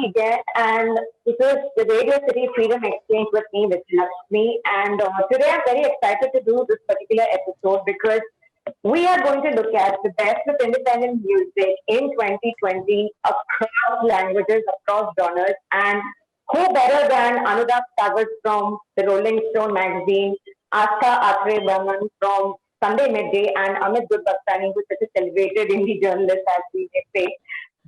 me again, and this is the Radio City Freedom Exchange with me, Vijayalakshmi. And today I'm very excited to do this particular episode because we are going to look at the best of independent music in 2020 across languages, across genres, and who better than Anurag Tagat from the Rolling Stone magazine, Aastha Atray Banan from Sunday Midday, and Amit Gurbaxani, who is such a celebrated indie journalist, as we may say,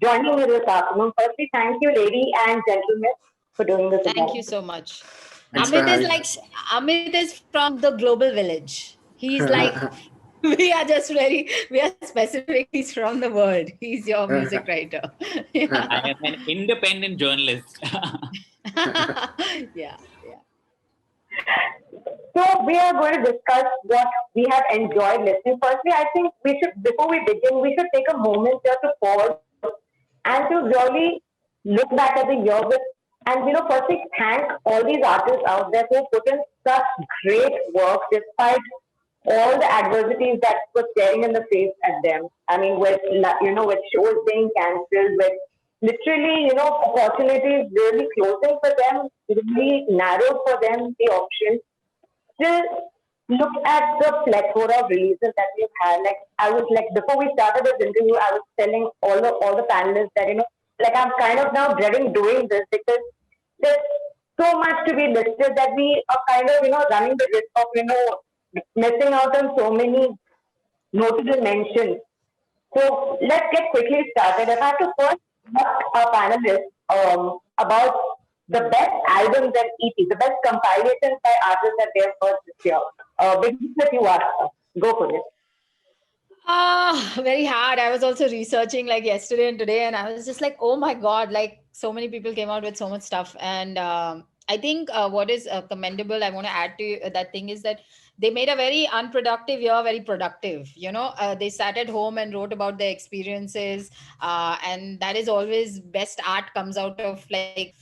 joining me this afternoon. Firstly, thank you, lady and gentlemen, for doing this Thank you again. so much. Thanks for having Amit is from the global village. He's like we are specific. He's from the world. He's your music writer. Yeah. I am an independent journalist. Yeah. So we are going to discuss what we have enjoyed listening. Firstly, I think we should, before we begin, we should take a moment just to pause and to really look back at the year with, and firstly thank all these artists out there who put in such great work despite all the adversities that were staring in the face at them. I mean, with shows being cancelled, with literally, opportunities really closing for them, really narrowed for them the options. Still, look at the plethora of releases that we've had. Like I was like before we started this interview, I was telling all the panelists that like I'm kind of now dreading doing this because there's so much to be listed that we are kind of running the risk of missing out on so many notable mentions. So let's get quickly started. If I have to first ask our panelists about the best albums and EPs, the best compilations by artists that they have heard this year. Begin with you, Aastha. Go for it. Very hard. I was also researching like yesterday and today, and I was just like, oh my God, like so many people came out with so much stuff. And I think what is commendable, I want to add to that thing is that they made a very unproductive year very productive. They sat at home and wrote about their experiences, and that is always best art comes out of like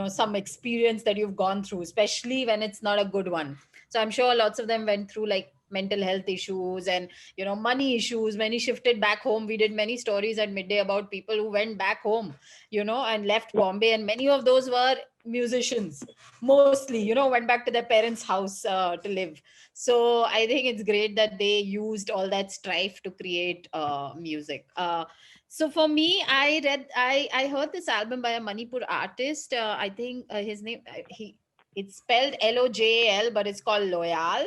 some experience that you've gone through, especially when it's not a good one. So I'm sure lots of them went through like mental health issues and money issues. Many shifted back home. We did many stories at MidDay about people who went back home and left Bombay, and many of those were musicians mostly, went back to their parents' house to live. So I think it's great that they used all that strife to create music. So for me, I heard this album by a Manipur artist. I think his name it's spelled Lojal, but it's called Loyal,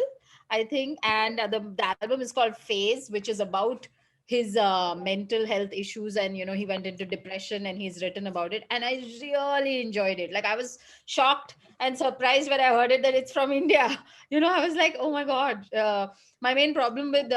I think. And the album is called Phase, which is about his mental health issues, and he went into depression, and he's written about it, and I really enjoyed it. Like I was shocked and surprised when I heard it that it's from India. I was like, oh my God. My main problem with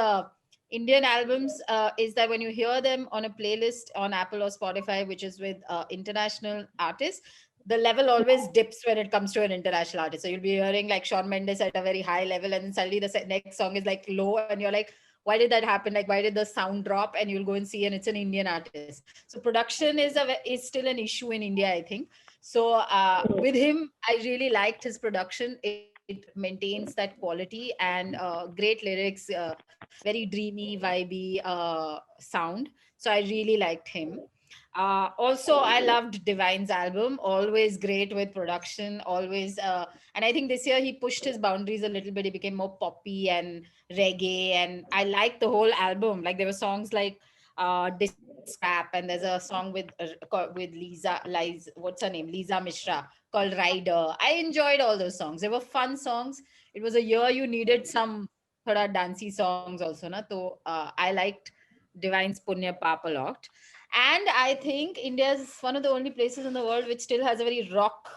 Indian albums is that when you hear them on a playlist on Apple or Spotify, which is with international artists, the level always dips when it comes to an international artist. So you'll be hearing like Shawn Mendes at a very high level, and then suddenly the next song is like low, and you're like, why did that happen? Like, why did the sound drop? And you'll go and see, and it's an Indian artist. So production is still an issue in India, I think. So with him, I really liked his production. It maintains that quality and great lyrics, very dreamy, vibey sound. So I really liked him. Also, I loved Divine's album. Always great with production. Always, and I think this year he pushed his boundaries a little bit. He became more poppy and reggae, and I liked the whole album. Like there were songs like Scrap, and there's a song with Lisa, what's her name, Lisa Mishra, called Rider. I enjoyed all those songs. They were fun songs. It was a year you needed some thoda dancey songs also, na. So I liked Divine's Punya Pap a lot. And I think India is one of the only places in the world which still has a very rock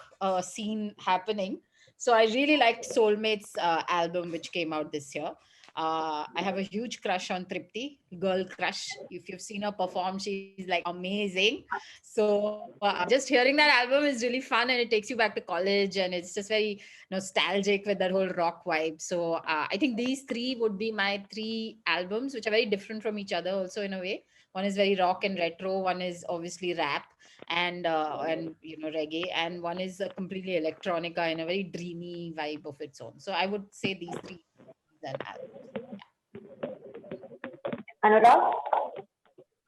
scene happening. So I really liked Soulmates album, which came out this year. I have a huge crush on Tripti, girl crush. If you've seen her perform, she's like amazing. So just hearing that album is really fun, and it takes you back to college, and it's just very nostalgic with that whole rock vibe. So I think these three would be my three albums, which are very different from each other also in a way. One is very rock and retro, one is obviously rap and reggae, and one is completely electronica in a very dreamy vibe of its own. So I would say these three and albums. Anurag?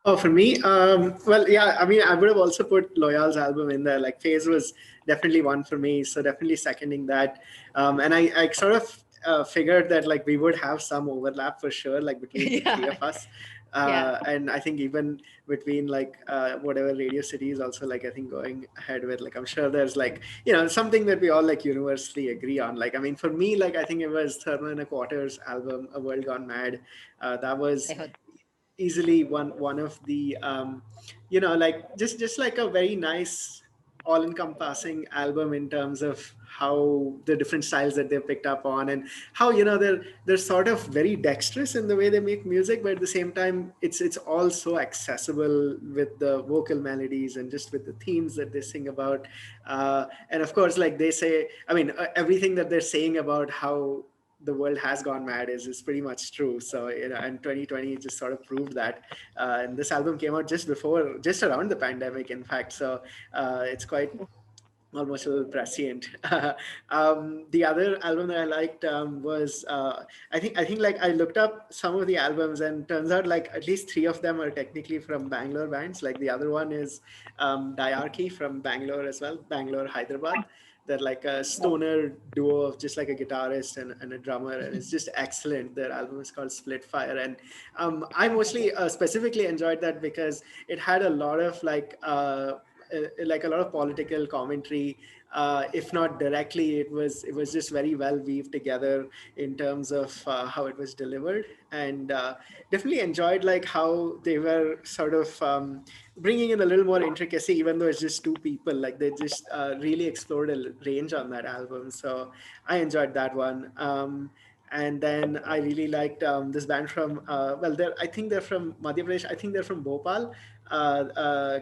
Oh, for me, well, yeah, I mean, I would have also put Loyal's album in there. Like, Phase was definitely one for me, so definitely seconding that. And I sort of figured that like we would have some overlap for sure, like between the three Yeah. of us. Yeah. And I think even between like whatever Radio City is also like I think going ahead with like I'm sure there's like something that we all like universally agree on. Like I mean, for me, like I think it was Thermal and a Quarters album, A World Gone Mad. That I was heard. easily one of the like just like a very nice all encompassing album in terms of how the different styles that they've picked up on and how they're sort of very dexterous in the way they make music, but at the same time it's all so accessible with the vocal melodies and just with the themes that they sing about. And of course, like they say, I mean, everything that they're saying about how the world has gone mad is pretty much true. So and 2020 just sort of proved that. And this album came out just around the pandemic, in fact. So it's quite almost a little prescient. The other album that I liked was I think like I looked up some of the albums and turns out like at least three of them are technically from Bangalore bands. Like the other one is Diarchy from Bangalore as well, Bangalore Hyderabad. They're like a stoner duo of just like a guitarist and a drummer, and it's just excellent. Their album is called Split Fire, and I mostly specifically enjoyed that because it had a lot of like a lot of political commentary. If not directly, it was just very well weaved together in terms of how it was delivered, and definitely enjoyed like how they were sort of bringing in a little more intricacy, even though it's just two people. Like they just really explored a range on that album, so I enjoyed that one. And then I really liked this band from I think they're from Madhya Pradesh. I think they're from Bhopal.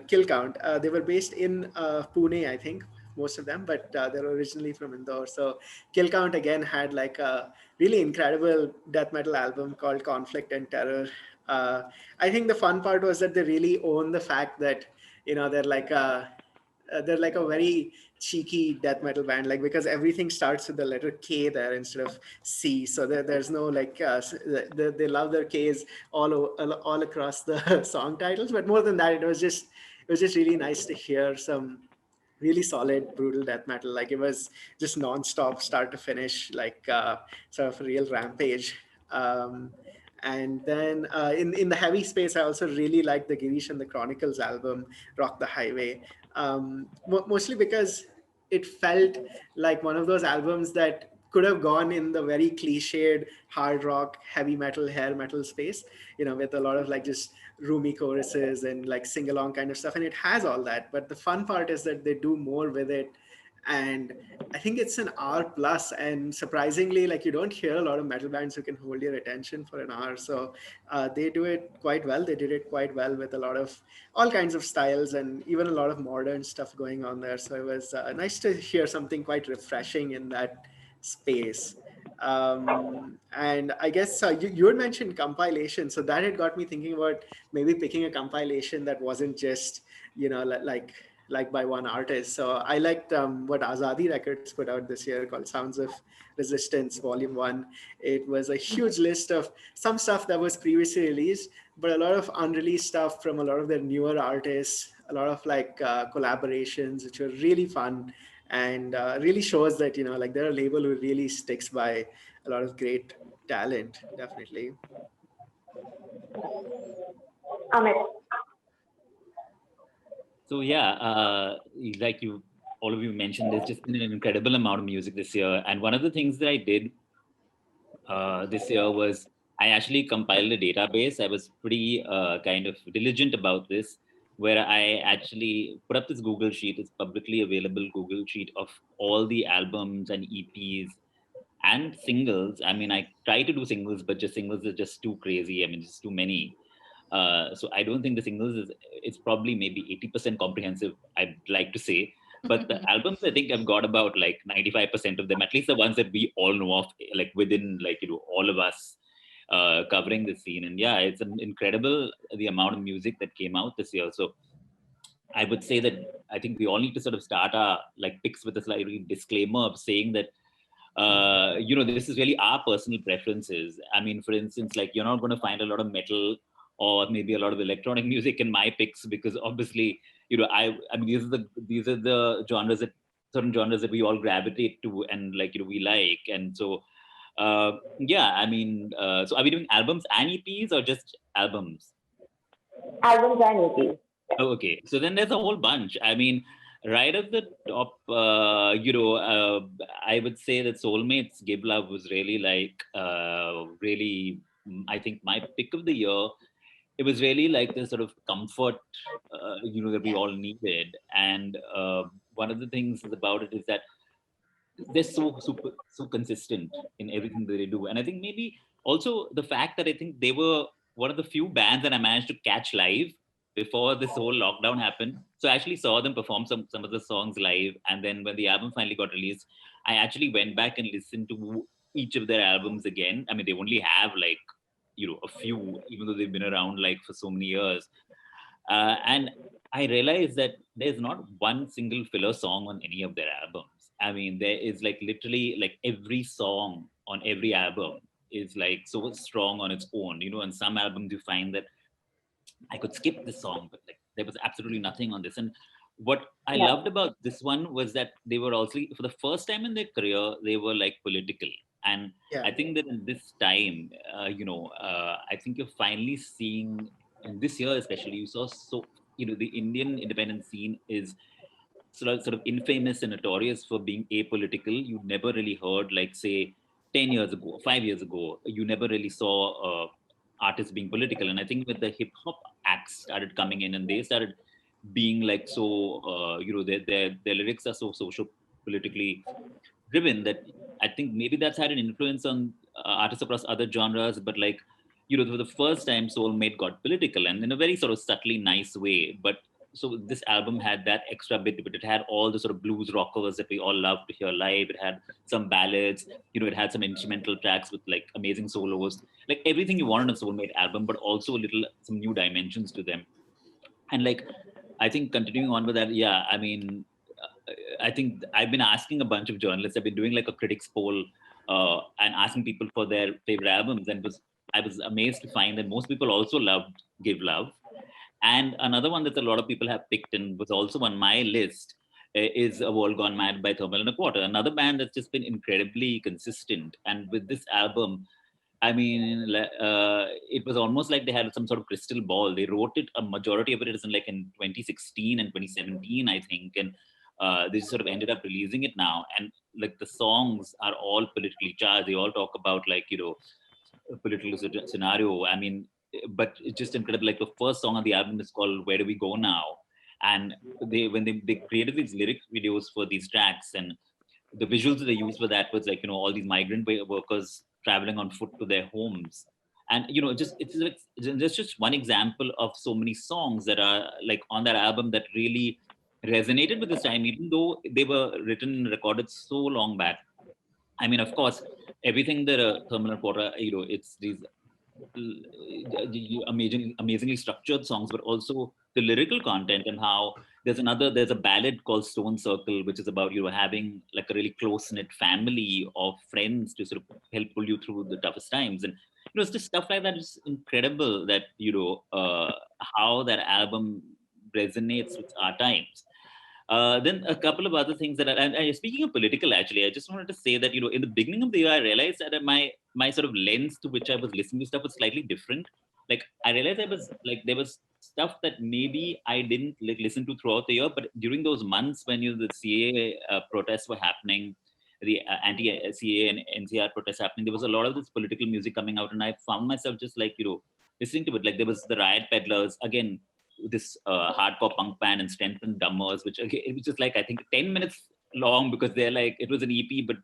Kill Count. They were based in Pune, I think, most of them, but they're originally from Indore. So Kill Count again had like a really incredible death metal album called Conflict and Terror. I think the fun part was that they really own the fact that they're like a very cheeky death metal band, like because everything starts with the letter K there instead of C. So there's no like they love their K's all across the song titles. But more than that, it was just really nice to hear some really solid brutal death metal. Like it was just non-stop start to finish, like sort of a real rampage. And then in the heavy space, I also really liked the Girish and the Chronicles album, Rock the Highway, mostly because it felt like one of those albums that could have gone in the very cliched hard rock, heavy metal, hair metal space, with a lot of like just roomy choruses and like sing along kind of stuff. And it has all that. But the fun part is that they do more with it. And I think it's an hour plus, and surprisingly, like you don't hear a lot of metal bands who can hold your attention for an hour. So they do it quite well. They did it quite well with a lot of all kinds of styles and even a lot of modern stuff going on there. So it was nice to hear something quite refreshing in that space. And I guess you had mentioned compilation, so that had got me thinking about maybe picking a compilation that wasn't just like by one artist. So I liked what Azadi Records put out this year called Sounds of Resistance Volume 1. It was a huge list of some stuff that was previously released, but a lot of unreleased stuff from a lot of their newer artists, a lot of like collaborations, which were really fun and really shows that, like they're a label who really sticks by a lot of great talent, definitely. Amit. So yeah, like all of you mentioned, there's just been an incredible amount of music this year. And one of the things that I did this year was I actually compiled a database. I was pretty kind of diligent about this, where I actually put up this Google sheet. It's publicly available Google sheet of all the albums and EPs and singles. I mean, I try to do singles, but just singles are just too crazy. I mean, just too many. So I don't think the singles it's probably maybe 80% comprehensive, I'd like to say. But the albums, I think I've got about like 95% of them, at least the ones that we all know of, like within like, all of us covering the scene. And yeah, it's an incredible, the amount of music that came out this year. So I would say that I think we all need to sort of start our like picks with a slight disclaimer of saying that this is really our personal preferences. I mean, for instance, like you're not going to find a lot of metal or maybe a lot of electronic music in my picks, because obviously, I mean, these are the genres that certain genres that we all gravitate to and like, we like. And so, yeah, I mean, so are we doing albums and EPs or just albums? Albums and EPs. Oh, okay. So then there's a whole bunch. I mean, right at the top, I would say that Soulmates Give Love was really like, really, I think my pick of the year. It was really like the sort of comfort, that we all needed. And one of the things about it is that they're so consistent in everything that they do. And I think maybe also the fact that I think they were one of the few bands that I managed to catch live before this whole lockdown happened. So I actually saw them perform some of the songs live. And then when the album finally got released, I actually went back and listened to each of their albums again. I mean, they only have like, a few, even though they've been around like for so many years. And I realized that there's not one single filler song on any of their albums. I mean, there is like literally like every song on every album is like so strong on its own. On some albums you find that I could skip this song, but like there was absolutely nothing on this. And what I loved about this one was that they were also, for the first time in their career, they were like political. And I think that in this time, I think you're finally seeing, in this year especially, you saw the Indian independent scene is sort of infamous and notorious for being apolitical. You never really heard, like, say, 10 years ago, 5 years ago, you never really saw artists being political. And I think with the hip hop acts started coming in and they started being like so, their lyrics are so social politically driven that I think maybe that's had an influence on artists across other genres. But like, for the first time, Soulmate got political and in a very sort of subtly nice way. But so this album had that extra bit, but it had all the sort of blues rockers that we all love to hear live. It had some ballads, it had some instrumental tracks with like amazing solos, like everything you wanted on a Soulmate album, but also some new dimensions to them. And like, I think continuing on with that, yeah, I mean, I think I've been asking a bunch of journalists. I've been doing like a critics poll and asking people for their favorite albums, and I was amazed to find that most people also loved Give Love. And another one that a lot of people have picked and was also on my list is A World Gone Mad by Thermal and a Quarter, another band that's just been incredibly consistent. And with this album, I mean, it was almost like they had some sort of crystal ball. They wrote it, a majority of it is in 2016 and 2017, I think. And they sort of ended up releasing it now. And like the songs are all politically charged. They all talk about like, a political scenario. I mean, but it's just incredible. Like the first song on the album is called Where Do We Go Now? And when they created these lyric videos for these tracks, and the visuals that they used for that was like, all these migrant workers traveling on foot to their homes. And, it's just one example of so many songs that are like on that album that really resonated with this time, even though they were written and recorded so long back. I mean, of course, everything that Thermal Quarter, it's these amazingly structured songs, but also the lyrical content and how there's a ballad called Stone Circle, which is about having like a really close-knit family of friends to sort of help pull you through the toughest times. And it's just stuff like that is incredible that how that album resonates with our times. Then a couple of other things that and speaking of political, actually, I just wanted to say that, in the beginning of the year, I realized that my sort of lens to which I was listening to stuff was slightly different. Like I realized there was stuff that maybe I didn't listen to throughout the year, but during those months when the CAA protests were happening, the anti-CAA and NCR protests happening, there was a lot of this political music coming out, and I found myself just like, listening to it. Like there was the Riot Peddlers, again, this hardcore punk band, and Strength and Dumbers, which again, it was just like, I think 10 minutes long because they're like, it was an EP, but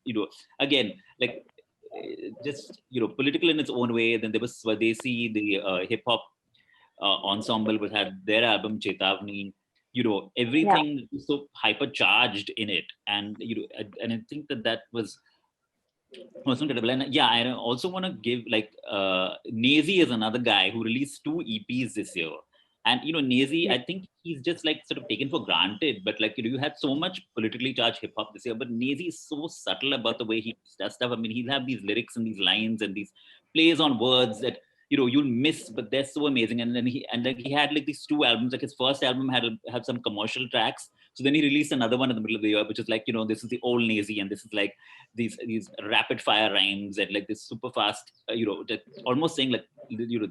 again, like just political in its own way. Then there was Swadesi, the hip hop ensemble, which had their album Chetavni. Everything was so hypercharged in it, and and I think that was also incredible. And yeah, I also want to give like Nazi is another guy who released 2 EPs this year. And Nazi, I think he's just like sort of taken for granted. But like you had so much politically charged hip hop this year, but Nazi is so subtle about the way he does stuff. I mean, he'll have these lyrics and these lines and these plays on words that you'll miss, but they're so amazing. And then he had like these 2 albums. Like his first album had some commercial tracks. So then he released another one in the middle of the year, which is like, this is the old Nazi, and this is like these rapid fire rhymes and like this super fast, almost saying like, you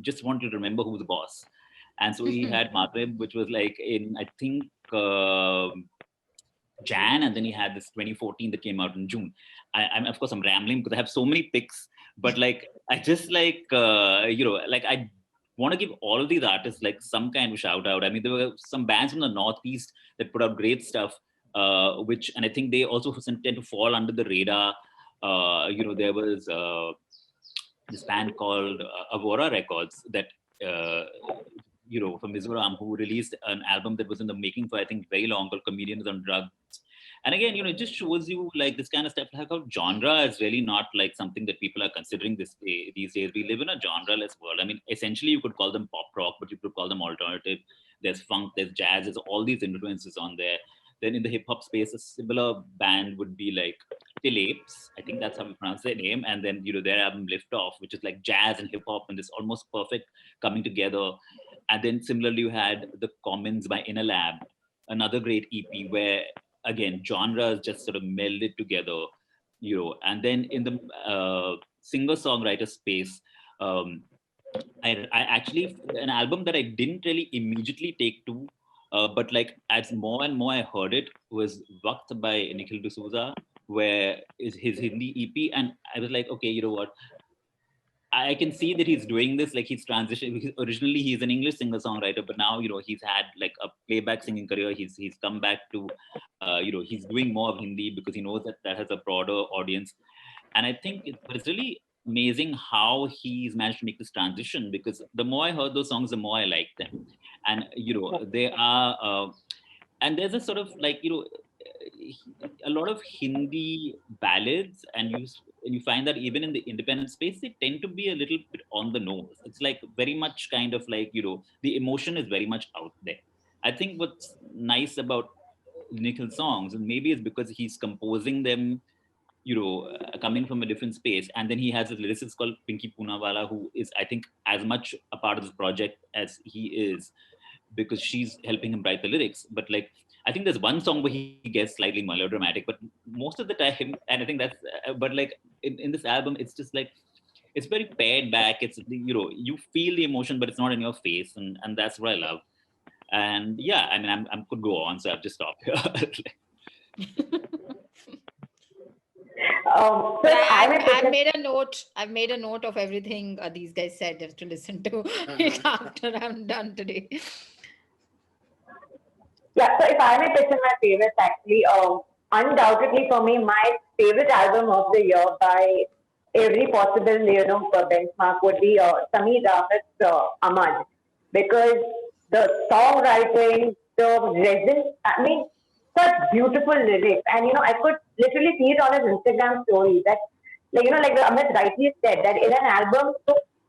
just want to remember who's the boss. And so he had Maghreb, which was like in, I think, Jan, and then he had this 2014 that came out in June. I'm of course I'm rambling because I have so many picks, but like I just like like I want to give all of these artists like some kind of shout out. I mean, there were some bands from the Northeast that put out great stuff, which, and I think they also tend to fall under the radar. There was this band called Avora Records that from Mizoram, who released an album that was in the making for, I think, very long, called Comedians on Drugs. And again, it just shows you like this kind of stuff, like how genre is really not like something that people are considering these days. We live in a genre-less world. I mean, essentially you could call them pop rock, but you could call them alternative. There's funk, there's jazz, there's all these influences on there. Then in the hip hop space, a similar band would be like Till Apes. I think that's how we pronounce their name. And then, their album Lift Off, which is like jazz and hip hop and this almost perfect coming together. And then similarly, you had The Commons by Inner Lab, another great EP where, again, genres just sort of melded together, And then in the singer-songwriter space, I actually, an album that I didn't really immediately take to, but like as more and more I heard it, was Waqt by Nikhil D'Souza, where is his Hindi EP. And I was like, okay, you know what? I can see that he's doing this, like he's transitioned. Originally, he's an English singer-songwriter, but now, he's had like a playback singing career. He's come back to, he's doing more of Hindi because he knows that has a broader audience. And I think it's really amazing how he's managed to make this transition, because the more I heard those songs, the more I liked them. And, they are, and there's a sort of like, a lot of Hindi ballads, and you find that even in the independent space, they tend to be a little bit on the nose. It's like very much kind of like, the emotion is very much out there. I think what's nice about Nikhil's songs, and maybe it's because he's composing them, coming from a different space. And then he has a lyricist called Pinky Poonawala, who is, I think, as much a part of this project as he is, because she's helping him write the lyrics. But like, I think there's one song where he gets slightly melodramatic, but most of the time, and I think that's, but like in this album, it's just like, it's very pared back. It's, you feel the emotion, but it's not in your face. And that's what I love. And yeah, I mean, I could go on, so I've just stopped here. I've made a note of everything these guys said, just to listen to it after I'm done today. Yeah, so if I may pitch in my favorites, actually, undoubtedly for me, my favorite album of the year by every possible, benchmark would be Sameer Rafat's Amaj, because the songwriting, the resin, I mean, such beautiful lyrics. And, I could literally see it on his Instagram story that, like Amit rightly said, that in an album,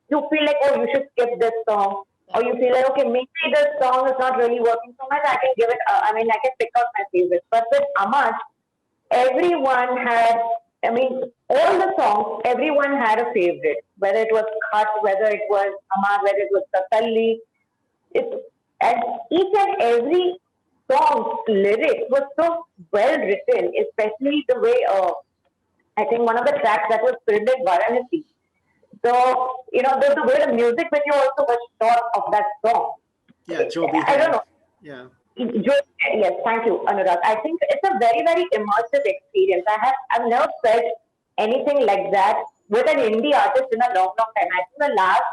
you feel like, oh, you should skip this song. Or you feel like, okay, maybe the song is not really working so much, I can give it, I can pick out my favorites. But with Amaj, everyone had, all the songs, everyone had a favorite. Whether it was Khat, whether it was Amaj, whether it was Tasalli. And each and every song's lyrics was so well written, especially the way, I think one of the tracks that was filmed in Varanasi. So, the way the music video also was shot of that song. Yeah, Joby. I don't know. Yeah. Yes, thank you, Anurag. I think it's a very, very immersive experience. I've never felt anything like that with an indie artist in a long, long time. I think the last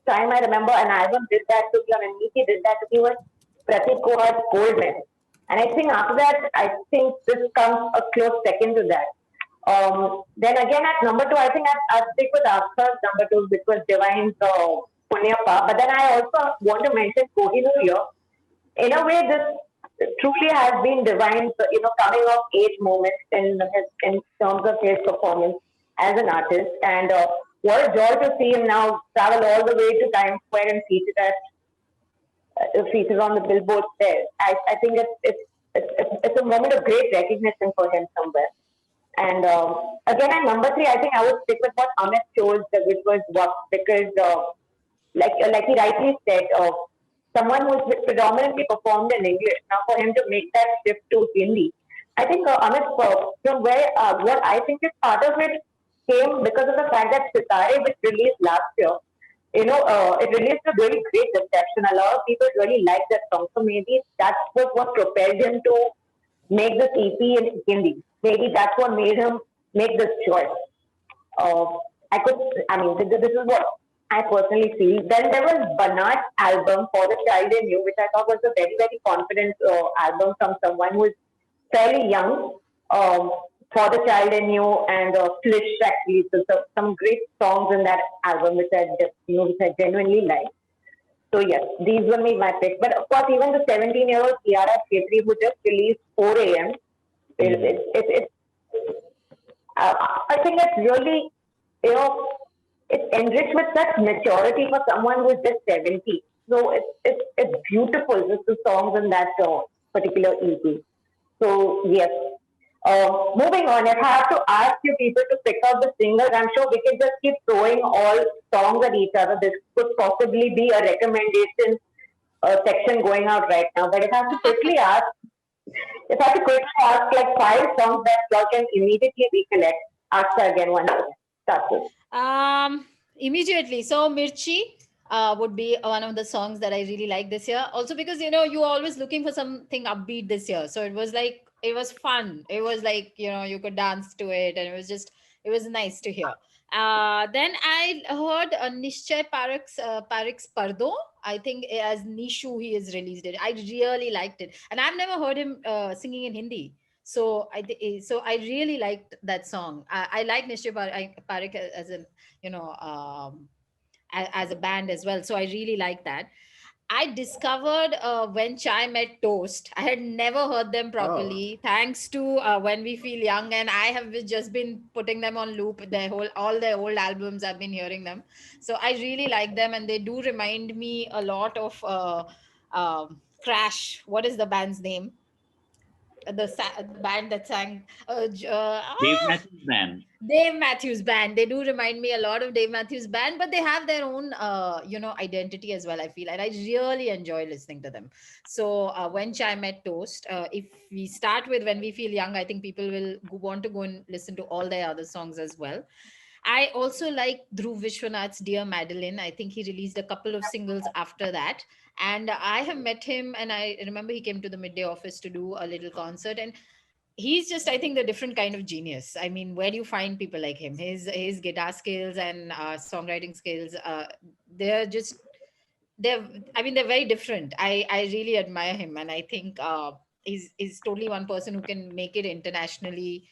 time I remember an album did that to me, or an EP did that to me, was Prateek Kuhad's Goldman. And I think after that, I think this comes a close second to that. Then again at number 2, I think I'll stick with Aastha's number 2, which was Divine's Punya Pa. But then I also want to mention Kohinoor here. In a way, this truly has been Divine's, coming of age moment in terms of his performance as an artist. And what a joy to see him now travel all the way to Times Square and feature on the billboard there. I think it's a moment of great recognition for him somewhere. And again, at number three, I think I would stick with what Amit chose, which was what, because like he rightly said, someone who's predominantly performed in English, now for him to make that shift to Hindi, I think Amit, from where what I think is part of it came because of the fact that Sitare, which released last year, it released a really great reception. A lot of people really liked that song, so maybe that was what propelled him to make this EP in Hindi. Maybe that's what made him make this choice. Uh, I could, I mean, this is what I personally feel. Then there was Banat's album, For the Child in You, which I thought was a very, very confident album from someone who is fairly young. Um, For the Child in You and Flish, actually. So some great songs in that album, which I genuinely like. So yes, these were my picks. But of course, even the 17-year-old Kiara Khetri who just released 4 a.m. I think it's really, you know, it's enriched with such maturity for someone who's just 70. So it's beautiful, just the songs in that particular EP. So yes. Moving on, if I have to ask you people to pick out the singers, I'm sure we can just keep throwing all songs at each other. This could possibly be a recommendation section going out right now. But if I have to quickly ask like 5 songs that you can immediately recollect, Aastha again once again. Start with. Immediately. So Mirchi would be one of the songs that I really like this year. Also because, you are always looking for something upbeat this year. So it was fun. It was like, you could dance to it, and it was nice to hear. Then I heard Nishchay Parikh's Pardo. I think as Nishu he has released it. I really liked it. And I've never heard him singing in Hindi. So I really liked that song. I like Nishchay Parikh as a, as a band as well. So I really like that. I discovered When Chai Met Toast. I had never heard them properly, thanks to When We Feel Young, and I have just been putting them on loop. All their old albums, I've been hearing them. So I really like them, and they do remind me a lot of Crash. What is the band's name? The band that sang Dave Matthews Band. Dave Matthews Band. They do remind me a lot of Dave Matthews Band, but they have their own identity as well, I feel, and I really enjoy listening to them. So When Chai Met Toast, if we start with When We Feel Young, I think people will want to go and listen to all their other songs as well. I also like Dhruv Vishwanath's Dear Madeline. I think he released a couple of singles after that. And I have met him, and I remember he came to the MidDay office to do a little concert. And he's just, I think, the different kind of genius. I mean, where do you find people like him? His guitar skills and songwriting skills, they're just, they're very different. I really admire him. And I think he's totally one person who can make it internationally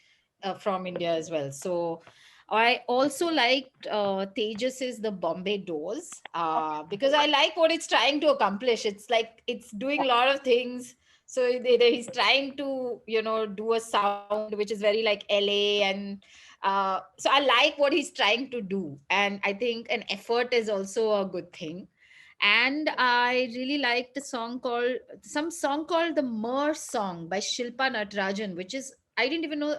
from India as well. So I also liked Tejas's The Bombay Doors because I like what it's trying to accomplish. It's like it's doing a lot of things. So he's trying to, do a sound which is very like LA, and so I like what he's trying to do. And I think an effort is also a good thing. And I really liked some song called the Mer Song by Shilpa Natarajan, which is, I didn't even know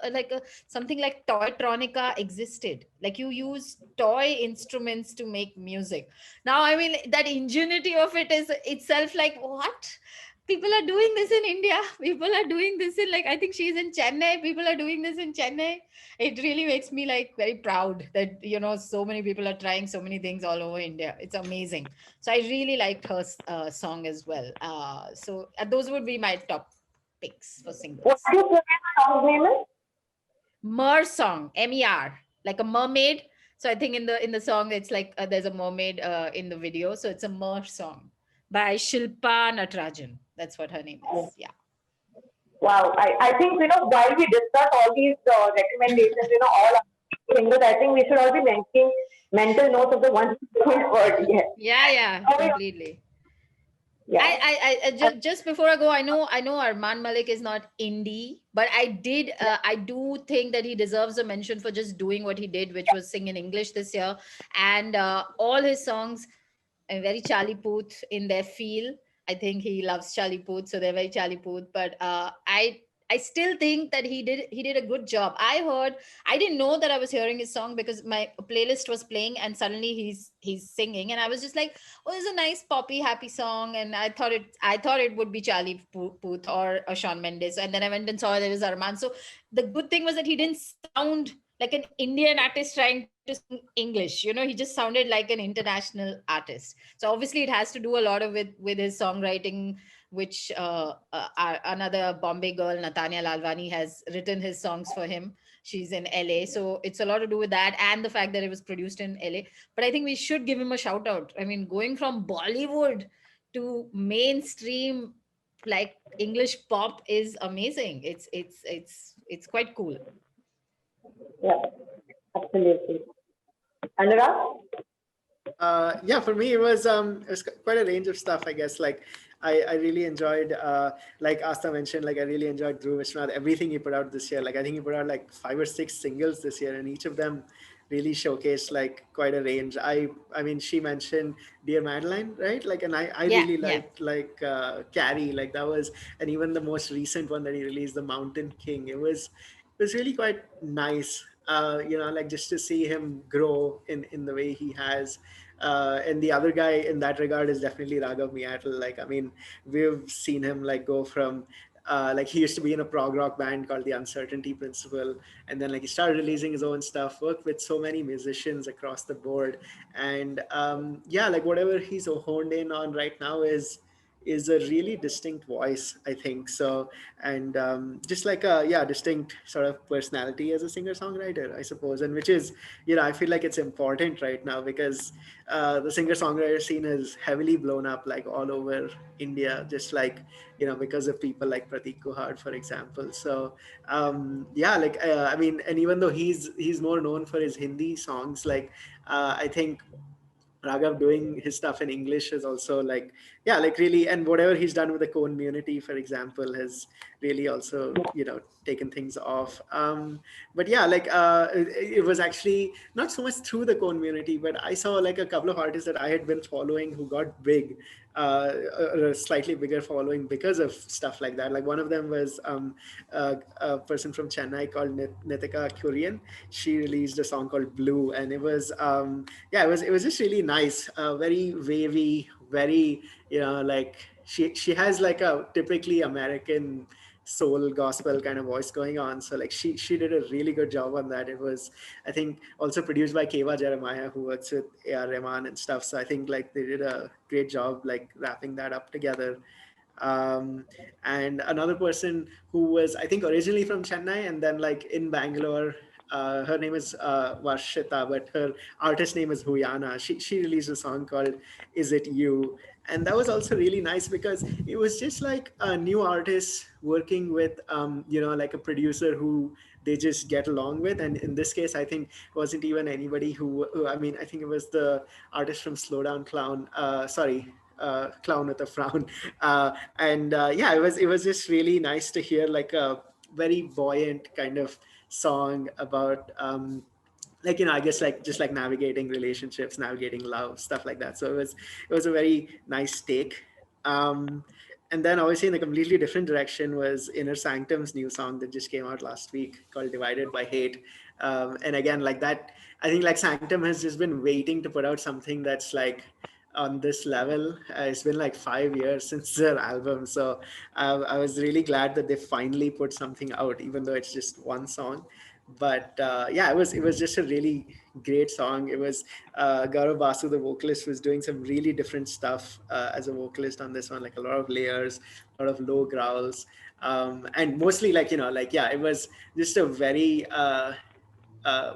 something like Toytronica existed. Like you use toy instruments to make music. Now, I mean, that ingenuity of it is itself like, what? People are doing this in India. People are doing this in, like, I think she's in Chennai. People are doing this in Chennai. It really makes me like very proud that, so many people are trying so many things all over India. It's amazing. So I really liked her song as well. So those would be my top picks for singles. What do you think the song's name is? Mer Song, MER, like a mermaid. So I think in the song it's like there's a mermaid in the video. So it's a Mer Song by Shilpa Natarajan. That's what her name is. Yeah. Wow. I think, while we discuss all these recommendations, all our singers, I think we should all be making mental notes of the ones we haven't heard yet. Yeah, completely. Yeah. I just before I go, I know Arman Malik is not indie, but I do think that he deserves a mention for just doing what he did, which was sing in English this year. And all his songs are very Charlie Puth in their feel. I think he loves Charlie Puth, so they're very Charlie Puth. But I I still think that he did a good job. I didn't know that I was hearing his song because my playlist was playing and suddenly he's singing and I was just like, oh, it's a nice poppy happy song, and I thought it would be Charlie Puth or Shawn Mendes, and then I went and saw there was Arman. So the good thing was that he didn't sound like an Indian artist trying to sing English. He just sounded like an international artist. So obviously it has to do a lot of with his songwriting, which another Bombay girl, Natanya Lalwani, has written his songs for him. She's in LA. So it's a lot to do with that and the fact that it was produced in LA. But I think we should give him a shout out. I mean, going from Bollywood to mainstream like English pop is amazing. It's quite cool. Yeah, absolutely. Anurag? Yeah, for me it was quite a range of stuff, I guess. Like I really enjoyed like Asta mentioned, like I really enjoyed Dhruv Vishwanath, everything he put out this year. Like I think he put out like 5 or 6 singles this year, and each of them really showcased like quite a range. I mean, she mentioned Dear Madeline, right? Like, and I Yeah, really yeah. liked like Carrie, like that was, and even the most recent one that he released, The Mountain King, it was really quite nice. Like just to see him grow in the way he has. And the other guy in that regard is definitely Raghav Meattle. Like, I mean, we've seen him like go from like he used to be in a prog rock band called the Uncertainty Principle, and then like he started releasing his own stuff, worked with so many musicians across the board, and yeah, like whatever he's honed in on right now is a really distinct voice, I think. So, and just like a yeah distinct sort of personality as a singer songwriter, I suppose, and which is, I feel like it's important right now because the singer songwriter scene is heavily blown up like all over India, just like because of people like Prateek Kuhad, for example. So yeah, like I mean, and even though he's more known for his Hindi songs, like I think Raghav doing his stuff in English is also like, yeah, like really, and whatever he's done with the community, for example, has really also, taken things off. But yeah, like it was actually not so much through the community, but I saw like a couple of artists that I had been following who got big, a slightly bigger following because of stuff like that. Like one of them was a person from Chennai called Nitika Kurian. She released a song called Blue, and it was yeah, it was just really nice, very wavy, very like she has like a typically American soul gospel kind of voice going on. So like she did a really good job on that. It was, I think, also produced by Keva Jeremiah, who works with A.R. Rahman and stuff. So I think like they did a great job like wrapping that up together. And another person who was, I think, originally from Chennai and then like in Bangalore. Her name is Varshita, but her artist name is Huyana. She released a song called "Is It You," and that was also really nice because it was just like a new artist working with like a producer who they just get along with. And in this case, I think it wasn't even anybody who I mean, I think it was the artist from Slow Down Clown. Sorry, Clown with a Frown. And yeah, it was just really nice to hear like a very buoyant kind of song about like I guess like just like navigating relationships, navigating love, stuff like that. So it was a very nice take. um and then obviously in a completely different direction was Inner Sanctum's new song that just came out last week called Divided by Hate. And again, like that, I think like Sanctum has just been waiting to put out something that's like on this level. It's been like 5 years since their album, so I was really glad that they finally put something out, even though it's just one song. But yeah, it was just a really great song. It was Gaurav Basu, the vocalist, was doing some really different stuff as a vocalist on this one, like a lot of layers, a lot of low growls, and mostly like like yeah, it was just a very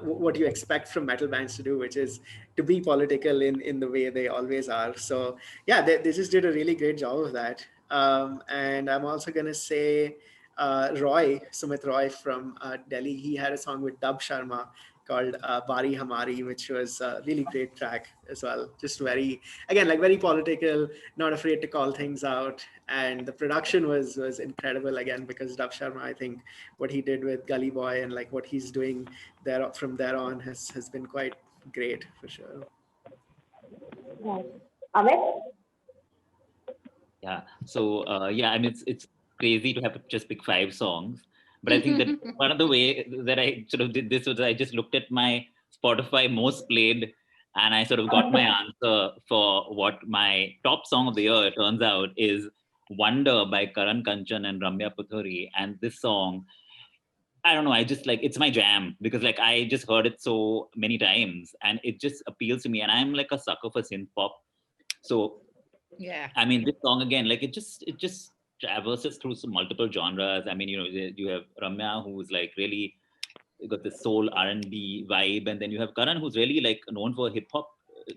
what you expect from metal bands to do, which is to be political in the way they always are. So yeah, they just did a really great job of that. And I'm also gonna say Sumit Roy from Delhi, he had a song with Dub Sharma called Bari Hamari, which was a really great track as well. Just very, again, like very political, not afraid to call things out. And the production was incredible again, because Dub Sharma, I think what he did with Gully Boy and like what he's doing there from there on has been quite great for sure. Right. Amit? Yeah. So yeah, I mean, it's crazy to have to just pick 5 songs. But I think that one of the way that I sort of did this was I just looked at my Spotify most played, and I sort of got my answer for what my top song of the year, it turns out, is Wonder by Karan Kanchan and Ramya Puthuri. And this song, I don't know, I just like, it's my jam because like I just heard it so many times and it just appeals to me. And I'm like a sucker for synth pop. So Yeah. I mean, this song again, like it just traverses through some multiple genres. I mean, you know, you have Ramya, who's like really got the soul R&B vibe, and then you have Karan, who's really like known for hip hop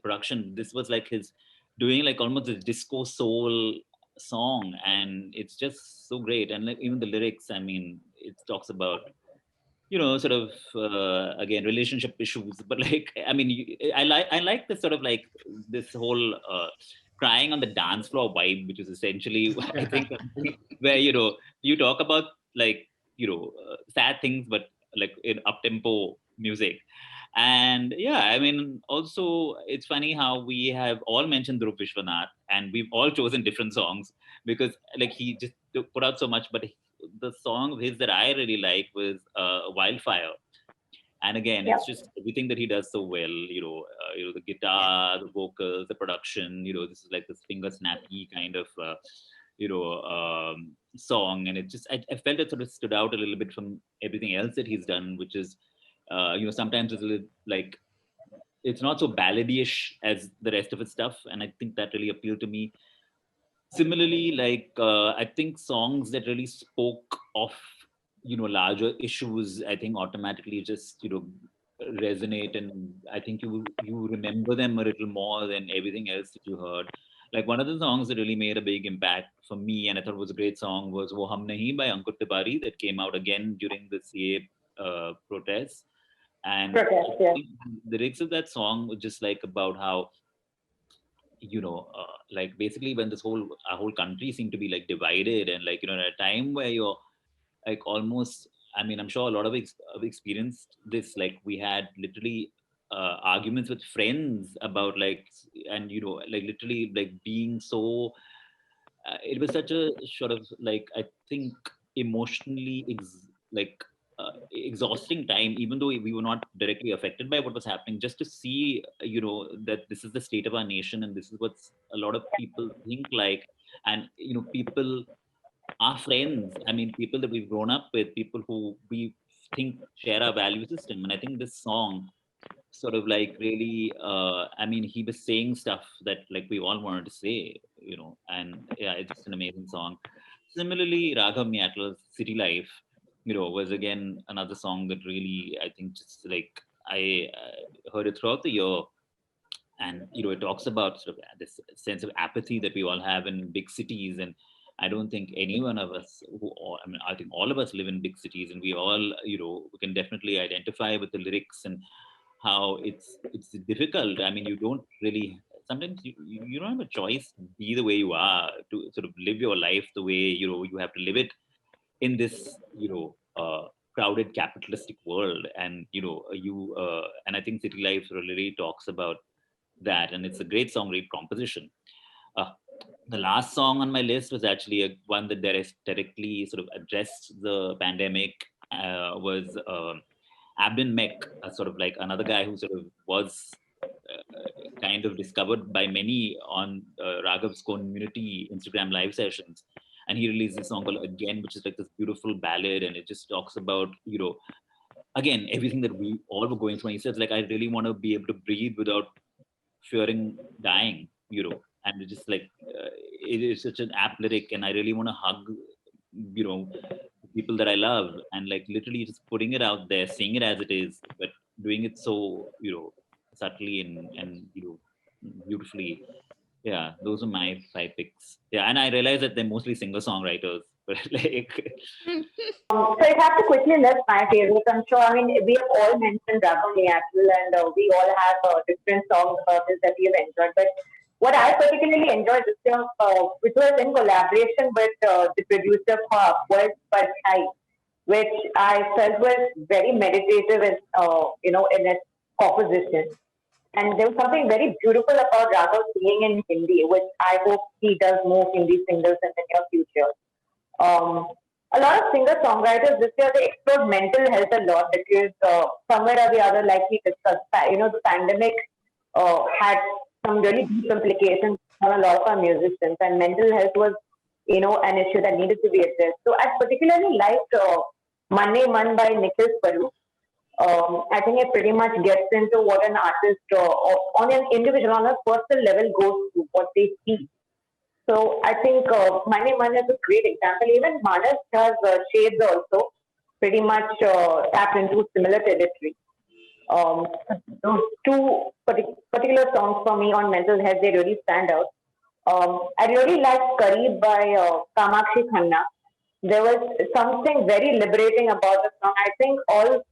production. This was like his doing like almost a disco soul song, and it's just so great. And like even the lyrics, I mean, it talks about, you know, sort of again relationship issues, but like I mean, I like this sort of like this whole crying on the dance floor vibe, which is essentially I think where, you know, you talk about like, you know, sad things, but like in up tempo music. And yeah, I mean, also it's funny how we have all mentioned Dhruv Vishwanath and we've all chosen different songs because like he just put out so much, but the song of his that I really like was Wildfire. And again, Yeah. it's just everything that he does so well. You know, the guitar, the vocals, the production. You know, this is like this finger snappy kind of, song, and it just I felt it sort of stood out a little bit from everything else that he's done, which is, you know, sometimes it's a little like it's not so ballady-ish as the rest of his stuff, and I think that really appealed to me. Similarly, like I think songs that really spoke of, you know, larger issues, I think automatically just, you know, resonate, and I think you remember them a little more than everything else that you heard. Like one of the songs that really made a big impact for me, and I thought was a great song, was "Wo Hum Nahi" by Ankur Tiwari, that came out again during the CA protests. And Protest, I yeah. think the lyrics of that song was just like about how, you know, like basically when this whole our whole country seemed to be like divided, and like, you know, at a time where you're like almost, I mean, I'm sure a lot of have experienced this, like we had literally arguments with friends about like, and you know, like literally like being so it was such a sort of like, I think emotionally like exhausting time, even though we were not directly affected by what was happening, just to see, you know, that this is the state of our nation and this is what a lot of people think like. And you know, people, our friends, I mean, people that we've grown up with, people who we think share our value system. And I think this song sort of like really, I mean, he was saying stuff that like we all wanted to say, you know. And yeah, it's just an amazing song. Similarly, Raghav Meattle's City Life, you know, was again another song that really, I think, just like I heard it throughout the year. And you know, it talks about sort of this sense of apathy that we all have in big cities. And I don't think any one of us I mean, I think all of us live in big cities, and we all, you know, we can definitely identify with the lyrics and how it's difficult. I mean, you don't really, sometimes you don't have a choice to be the way you are, to sort of live your life the way, you know, you have to live it in this, you know, crowded capitalistic world. And you know, and I think City Life really talks about that, and it's a great song, great composition. uh, the last song on my list was actually one that directly sort of addressed the pandemic. Was Abdin Mek, sort of like another guy who sort of was kind of discovered by many on Raghav's community Instagram live sessions. And he released this song called Again, which is like this beautiful ballad. And it just talks about, you know, again, everything that we all were going through. And he says, like, I really want to be able to breathe without fearing dying, you know. And it's just like, it is such an apt lyric. And I really want to hug, you know, people that I love, and like literally just putting it out there, saying it as it is, but doing it so, you know, subtly and you know, beautifully. Yeah, those are my 5 picks. Yeah, and I realize that they're mostly singer songwriters, but like, So if I have to quickly list my favorites, I'm sure, I mean, we have all mentioned Raghav Meattle and we all have different songs about this that we have enjoyed. But what I particularly enjoyed this year, which was in collaboration with the producer was Parthai, which I felt was very meditative in, in its composition. And there was something very beautiful about Raghav singing in Hindi, which I hope he does more Hindi singers in the near future. A lot of singer-songwriters this year, they explored mental health a lot because somewhere or the other, like we discussed, the pandemic had some really deep implications on a lot of our musicians, and mental health was, an issue that needed to be addressed. So I particularly liked Manne Man by Nikhil Paru. I think it pretty much gets into what an artist, on an individual, on a personal level, goes through, what they see. So I think Mane Man is a great example. Even Manas has shades also pretty much tapped into similar territory. Um, those two particular songs for me on mental health, they really stand out. I really liked Kareeb by Kamakshi Khanna. There was something very liberating about the song. I think all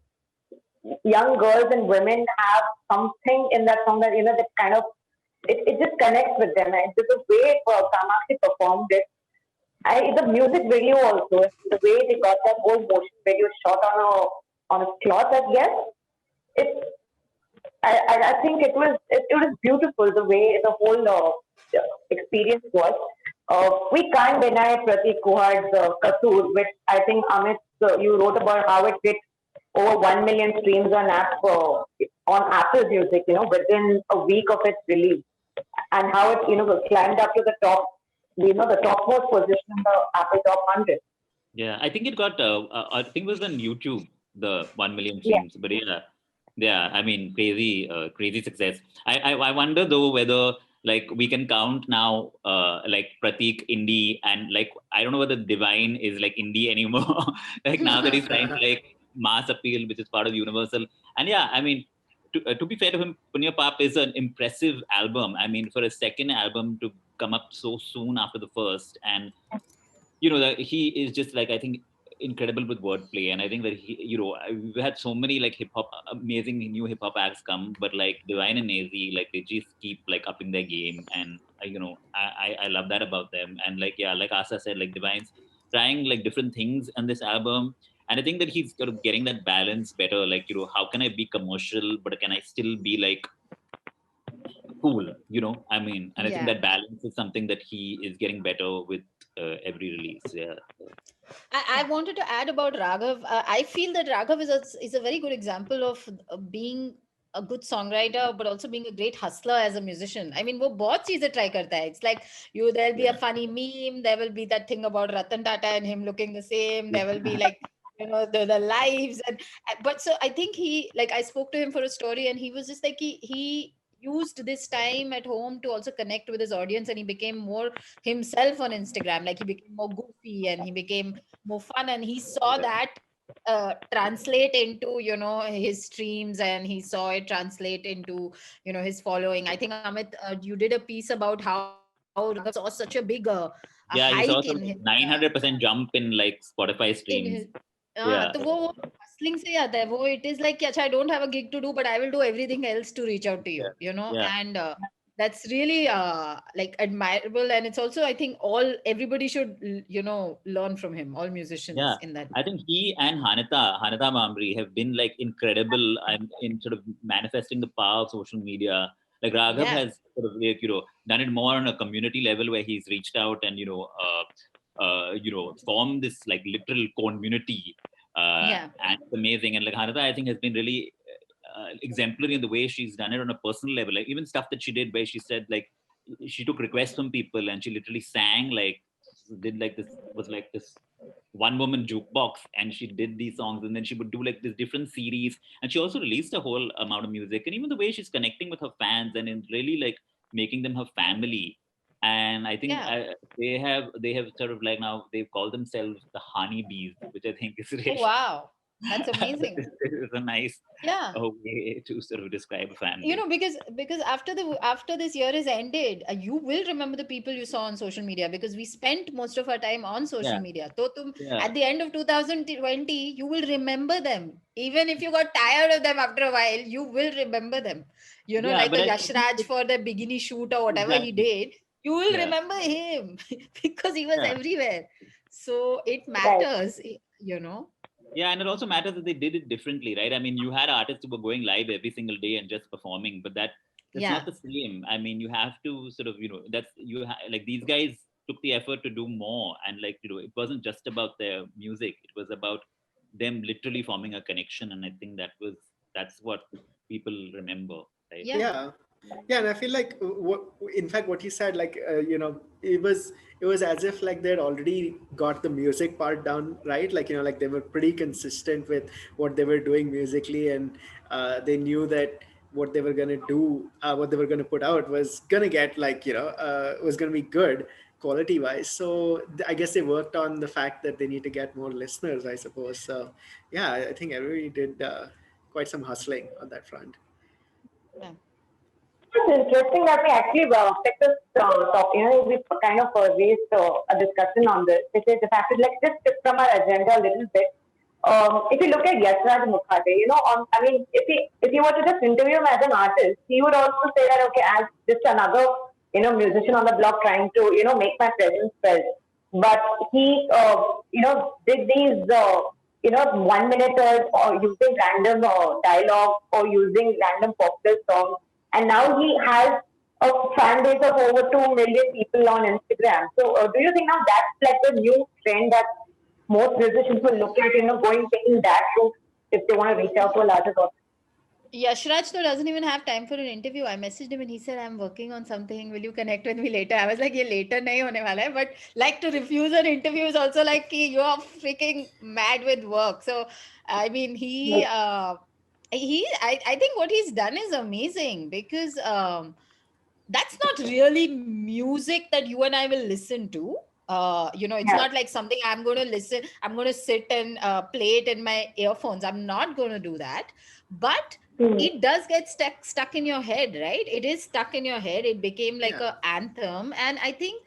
young girls and women have something in that song that that kind of it just connects with them. And the way Kamakshi performed it, the music video also, the way they got that whole motion video shot on a cloth, I guess it. I think it was beautiful the way the whole experience was. We can't deny Prateek Kuhad's Kasoor, which I think Amit, you wrote about how it hit over 1 million streams on Apple Music, within a week of its release, and how it climbed up to the top, the topmost position in the Apple Top 100. Yeah, I think it got. I think it was on YouTube, the 1 million Yeah. streams. But yeah. I mean, crazy success. I wonder though whether like we can count now, like Prateek indie, and like I don't know whether Divine is like indie anymore. Like now that he's trying to like mass appeal, which is part of Universal. And yeah, I mean, to be fair to him, Punya Pap is an impressive album. I mean, for a second album to come up so soon after the first, and that he is just like, I think, incredible with wordplay. And I think that we've had so many like hip hop, amazing new hip hop acts come, but like Divine and Nazy, like they just keep like upping their game. And I love that about them. And like, yeah, like Asa said, like Divine's trying like different things on this album. And I think that he's sort of getting that balance better. Like, how can I be commercial, but can I still be like cool, I mean, and I think Yeah. that balance is something that he is getting better with every release. Yeah. I wanted to add about Raghav. I feel that Raghav is a very good example of being a good songwriter, but also being a great hustler as a musician. I mean, वो बहुत चीजें try करता है. It's like there'll be a funny meme. There will be that thing about Ratan Tata and him looking the same. There will be like the lives but so I think I spoke to him for a story, and he was just like he used this time at home to also connect with his audience, and he became more himself on Instagram. Like he became more goofy and he became more fun, and he saw that translate into his streams, and he saw it translate into his following. I think Amit, you did a piece about how Raghav saw such a big a Yeah, he saw hike some in his 900% jump in like Spotify in streams. his Yeah. तो वो hustling से आता है वो. It is like कि अच्छा, I don't have a gig to do, but I will do everything else to reach out to you, Yeah. and that's really like admirable. And it's also, I think, everybody should learn from him, all musicians Yeah. in that. I think he and Hanita Mamri have been like incredible in sort of manifesting the power of social media. Like Raghav Yeah. has sort of like, done it more on a community level where he's reached out and, formed this like literal community. Yeah. And it's amazing. And like Hanita, I think, has been really exemplary in the way she's done it on a personal level. Like even stuff that she did where she said like she took requests from people and she literally sang like did like this was like this one woman jukebox, and she did these songs, and then she would do like this different series, and she also released a whole amount of music. And even the way she's connecting with her fans and in really like making them her family. And I think Yeah. they have sort of like now they've called themselves the honeybees, which I think is Oh, really wow. That's amazing. it's a nice Yeah. way to sort of describe a family. Because after this year is ended, you will remember the people you saw on social media, because we spent most of our time on social Yeah. media. So Yeah. at the end of 2020, you will remember them. Even if you got tired of them after a while, you will remember them. Yeah, like but a I Yash Raj for the bikini shoot or whatever he exactly. did, you will Yeah. remember him because he was Yeah. everywhere. So it Right. matters. Yeah, and it also matters that they did it differently, right? I mean, you had artists who were going live every single day and just performing, but that's Yeah. not the same. I mean, you have to sort of, that's like these guys took the effort to do more, and like, you know, it wasn't just about their music, it was about them literally forming a connection. And I think that's what people remember, right? Yeah. Yeah, and I feel like in fact what he said, like it was as if like they'd already got the music part down, right? Like, like they were pretty consistent with what they were doing musically, and they knew that what they were gonna do, what they were gonna put out was gonna get like, was gonna be good quality wise. So I guess they worked on the fact that they need to get more listeners, I suppose. So yeah, I think everybody did quite some hustling on that front. Yeah. It's interesting that we actually picked this topic. We kind of raised a discussion on this, which is the fact that let's just shift from our agenda a little bit. If you look at Yashraj Mukhate, I mean, if you were to just interview him as an artist, he would also say that okay, as just another musician on the block trying to make my presence felt. But he did these 1 minute or using random dialogue or using random popular songs, and now he has a fan base of over 2 million people on Instagram. So, do you think now that's like the new trend that most musicians will look at, going taking that route if they want to reach out to a larger audience? Yashraj though doesn't even have time for an interview. I messaged him and he said, I'm working on something. Will you connect with me later? I was like, yeah, later nahi hone wala hai. But like to refuse an interview is also like, you are freaking mad with work. So, I mean, I think what he's done is amazing because that's not really music that you and I will listen to. It's Yeah. not like something I'm going to listen, I'm going to sit and play it in my earphones. I'm not going to do that. But Hmm. it does get stuck in your head, right? It is stuck in your head. It became like Yeah. a anthem. And I think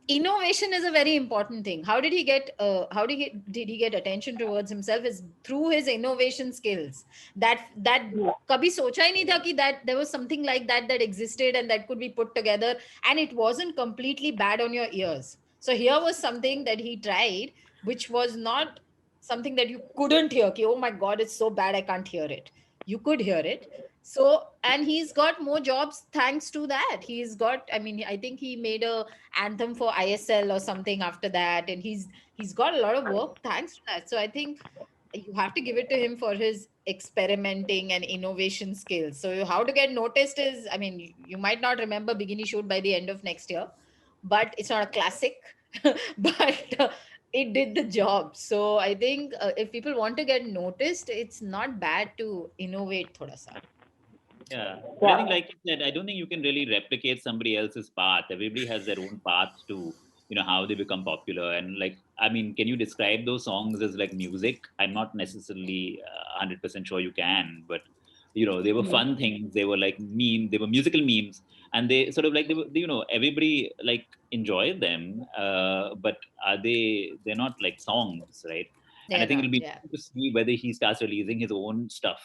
innovation is a very important thing. How did he get did he get attention towards himself is through his innovation skills. That Yeah. kabhi socha hi nahi tha ki that there was something like that existed and that could be put together, and it wasn't completely bad on your ears. So here was something that he tried, which was not something that you couldn't hear ki, oh my god, it's so bad I can't hear it. You could hear it. So, and he's got more jobs thanks to that. He's got, I mean, I think he made a anthem for ISL or something after that, and he's got a lot of work thanks to that. So I think you have to give it to him for his experimenting and innovation skills. So how to get noticed is, I mean, you might not remember Bikini Shoot by the end of next year, but it's not a classic, but it did the job. So I think if people want to get noticed, it's not bad to innovate thoda sa. Yeah, but I Yeah. think, like you said, I don't think you can really replicate somebody else's path. Everybody has their own path to, how they become popular. And like, I mean, can you describe those songs as like music? I'm not necessarily 100% sure you can, but they were Hmm. fun things. They were like they were musical memes, and they sort of like everybody like enjoyed them. But they're not like songs, right? And I They're think not, it'll be yeah. interesting to see whether he starts releasing his own stuff,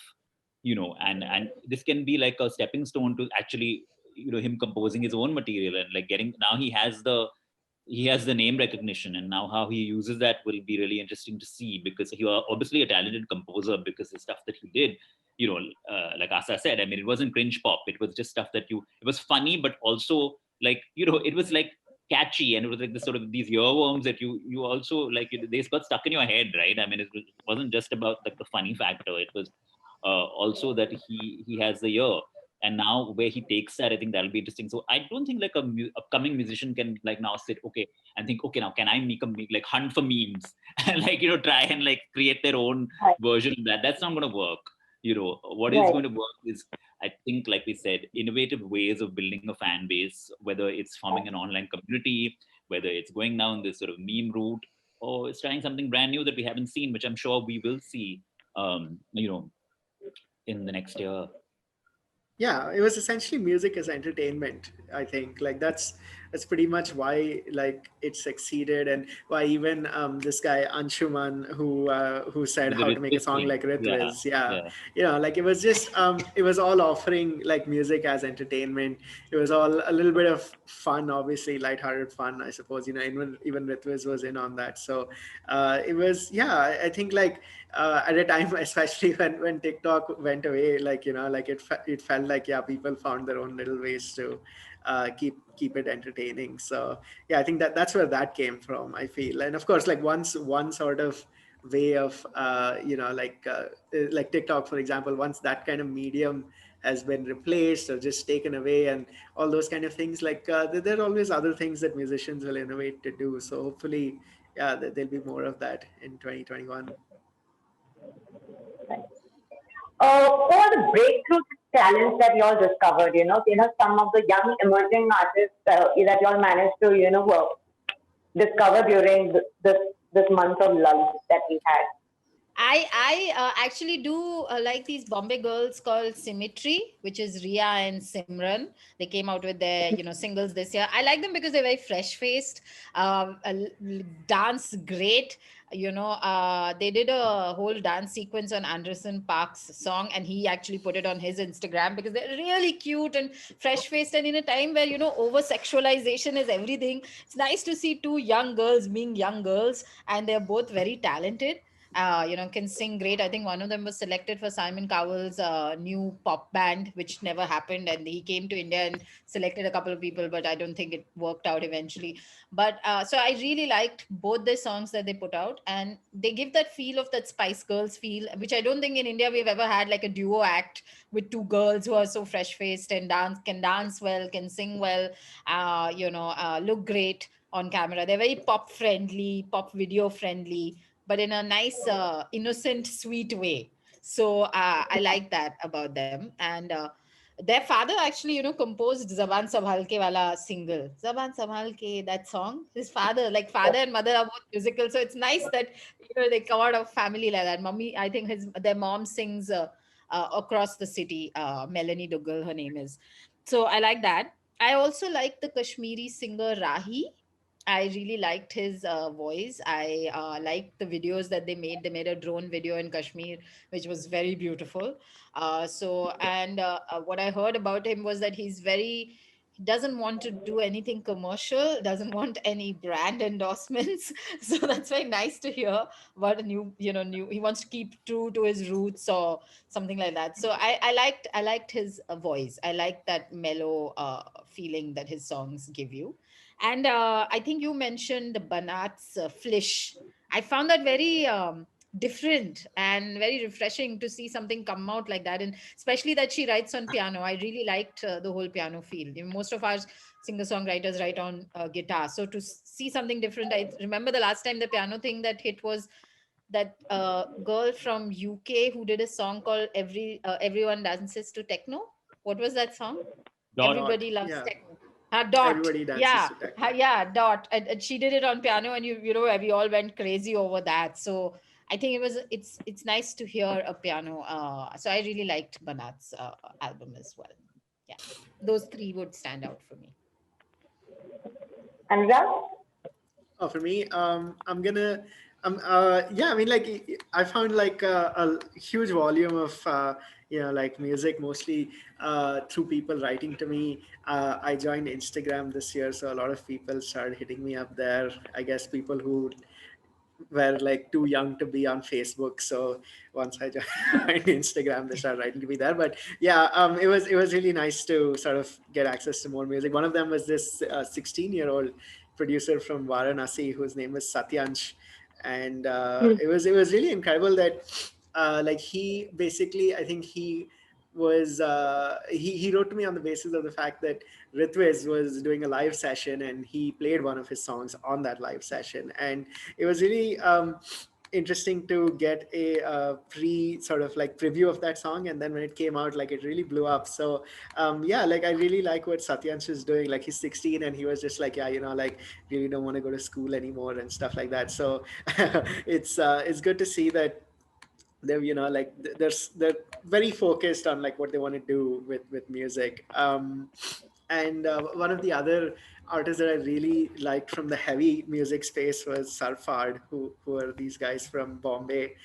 and this can be like a stepping stone to actually him composing his own material, and like getting, now he has the name recognition, and now how he uses that will be really interesting to see, because he was obviously a talented composer, because the stuff that he did, like Asa said, I mean, it wasn't cringe pop, it was just stuff that it was funny, but also like, it was like catchy, and it was like this sort of these earworms that you also like, they got stuck in your head, right? I mean, it wasn't just about like the funny factor, it was also that he has the ear, and now where he takes that, I think that'll be interesting. So I don't think like a upcoming musician can like now sit okay and think, okay, now can I make like hunt for memes and like try and like create their own Right. version of that. That's not going to work. What is Right. going to work is, I think, like we said, innovative ways of building a fan base, whether it's forming an online community, whether it's going down this sort of meme route, or it's trying something brand new that we haven't seen, which I'm sure we will see in the next year. Yeah, it was essentially music as entertainment. I think like that's pretty much why like it succeeded, and why even this guy Anshuman, who said With the how to make a Ritwik song thing. like Yeah, Ritviz. Yeah, yeah. like it was just it was all offering like music as entertainment. It was all a little bit of fun, obviously lighthearted fun, I suppose. Even Ritviz was in on that. So it was, yeah, I think like at a time, especially when TikTok went away, like like it felt like, yeah, people found their own little ways to keep it entertaining. So yeah, I think that's where that came from, I feel. And of course, like once one sort of way of like TikTok, for example, once that kind of medium has been replaced or just taken away and all those kind of things, like there are always other things that musicians will innovate to do. So hopefully, yeah, there'll be more of that in 2021. For the breakthrough talents that y'all discovered, some of the young emerging artists that y'all managed to, discover during this month of lull that we had. I actually do like these Bombay girls called Symmetry, which is Ria and Simran. They came out with their singles this year. I like them because they're very fresh faced, dance great. They did a whole dance sequence on Anderson Park's song, and he actually put it on his Instagram because they're really cute and fresh faced. And in a time where over sexualization is everything, it's nice to see two young girls being young girls, and they're both very talented. Can sing great. I think one of them was selected for Simon Cowell's new pop band, which never happened. And he came to India and selected a couple of people, but I don't think it worked out eventually. But so I really liked both the songs that they put out, and they give that feel of that Spice Girls feel, which I don't think in India we've ever had, like a duo act with two girls who are so fresh faced and can dance well, can sing well, look great on camera. They're very pop friendly, pop video friendly, but in a nice, innocent, sweet way. So I like that about them. And their father actually, composed Zaban Sabhal Ke wala single. Zaban Sabhal Ke, that song. His father, like father and mother are both musical. So it's nice that, they come out of family like that. Mummy, I think their mom sings across the city. Melanie Dougal, her name is. So I like that. I also like the Kashmiri singer Rahi. I really liked his voice. I liked the videos that they made. They made a drone video in Kashmir, which was very beautiful. What I heard about him was that he doesn't want to do anything commercial, doesn't want any brand endorsements. So that's very nice to hear about a new, he wants to keep true to his roots or something like that. So I liked his voice. I liked that mellow feeling that his songs give you. And I think you mentioned Banat's Flish. I found that very different and very refreshing to see something come out like that. And especially that she writes on piano. I really liked the whole piano feel. Most of our singer songwriters write on guitar. So to see something different, I remember the last time the piano thing that hit was that girl from UK who did a song called Everyone Dances to Techno. What was that song? Dot. Everybody loves Yeah. techno. Dot. Everybody dances Yeah. to techno. Yeah, Dot. And she did it on piano, and we all went crazy over that. So I think it's nice to hear a piano. So I really liked Banat's album as well. Yeah. Those three would stand out for me. Anurag? Oh, for me, I'm gonna, yeah, I mean, like, I found like a huge volume of, like music, mostly through people writing to me. I joined Instagram this year, so a lot of people started hitting me up there. I guess people who were like too young to be on Facebook. So once I joined Instagram, they started writing to me there. But yeah, it was really nice to sort of get access to more music. One of them was this 16-year-old producer from Varanasi whose name is Satyansh, and it was really incredible that like he basically, I think he was he wrote to me on the basis of the fact that Ritwiz was doing a live session and he played one of his songs on that live session, and it was really interesting to get a pre sort of like preview of that song, and then when it came out, like, it really blew up. So yeah, like, I really like what Satyansh is doing. Like, he's 16 and he was just like, yeah, like, really don't want to go to school anymore and stuff like that. So it's good to see that they're like they're very focused on like what they want to do with music. And one of the other artists that I really liked from the heavy music space was Sarfad, who are these guys from Bombay,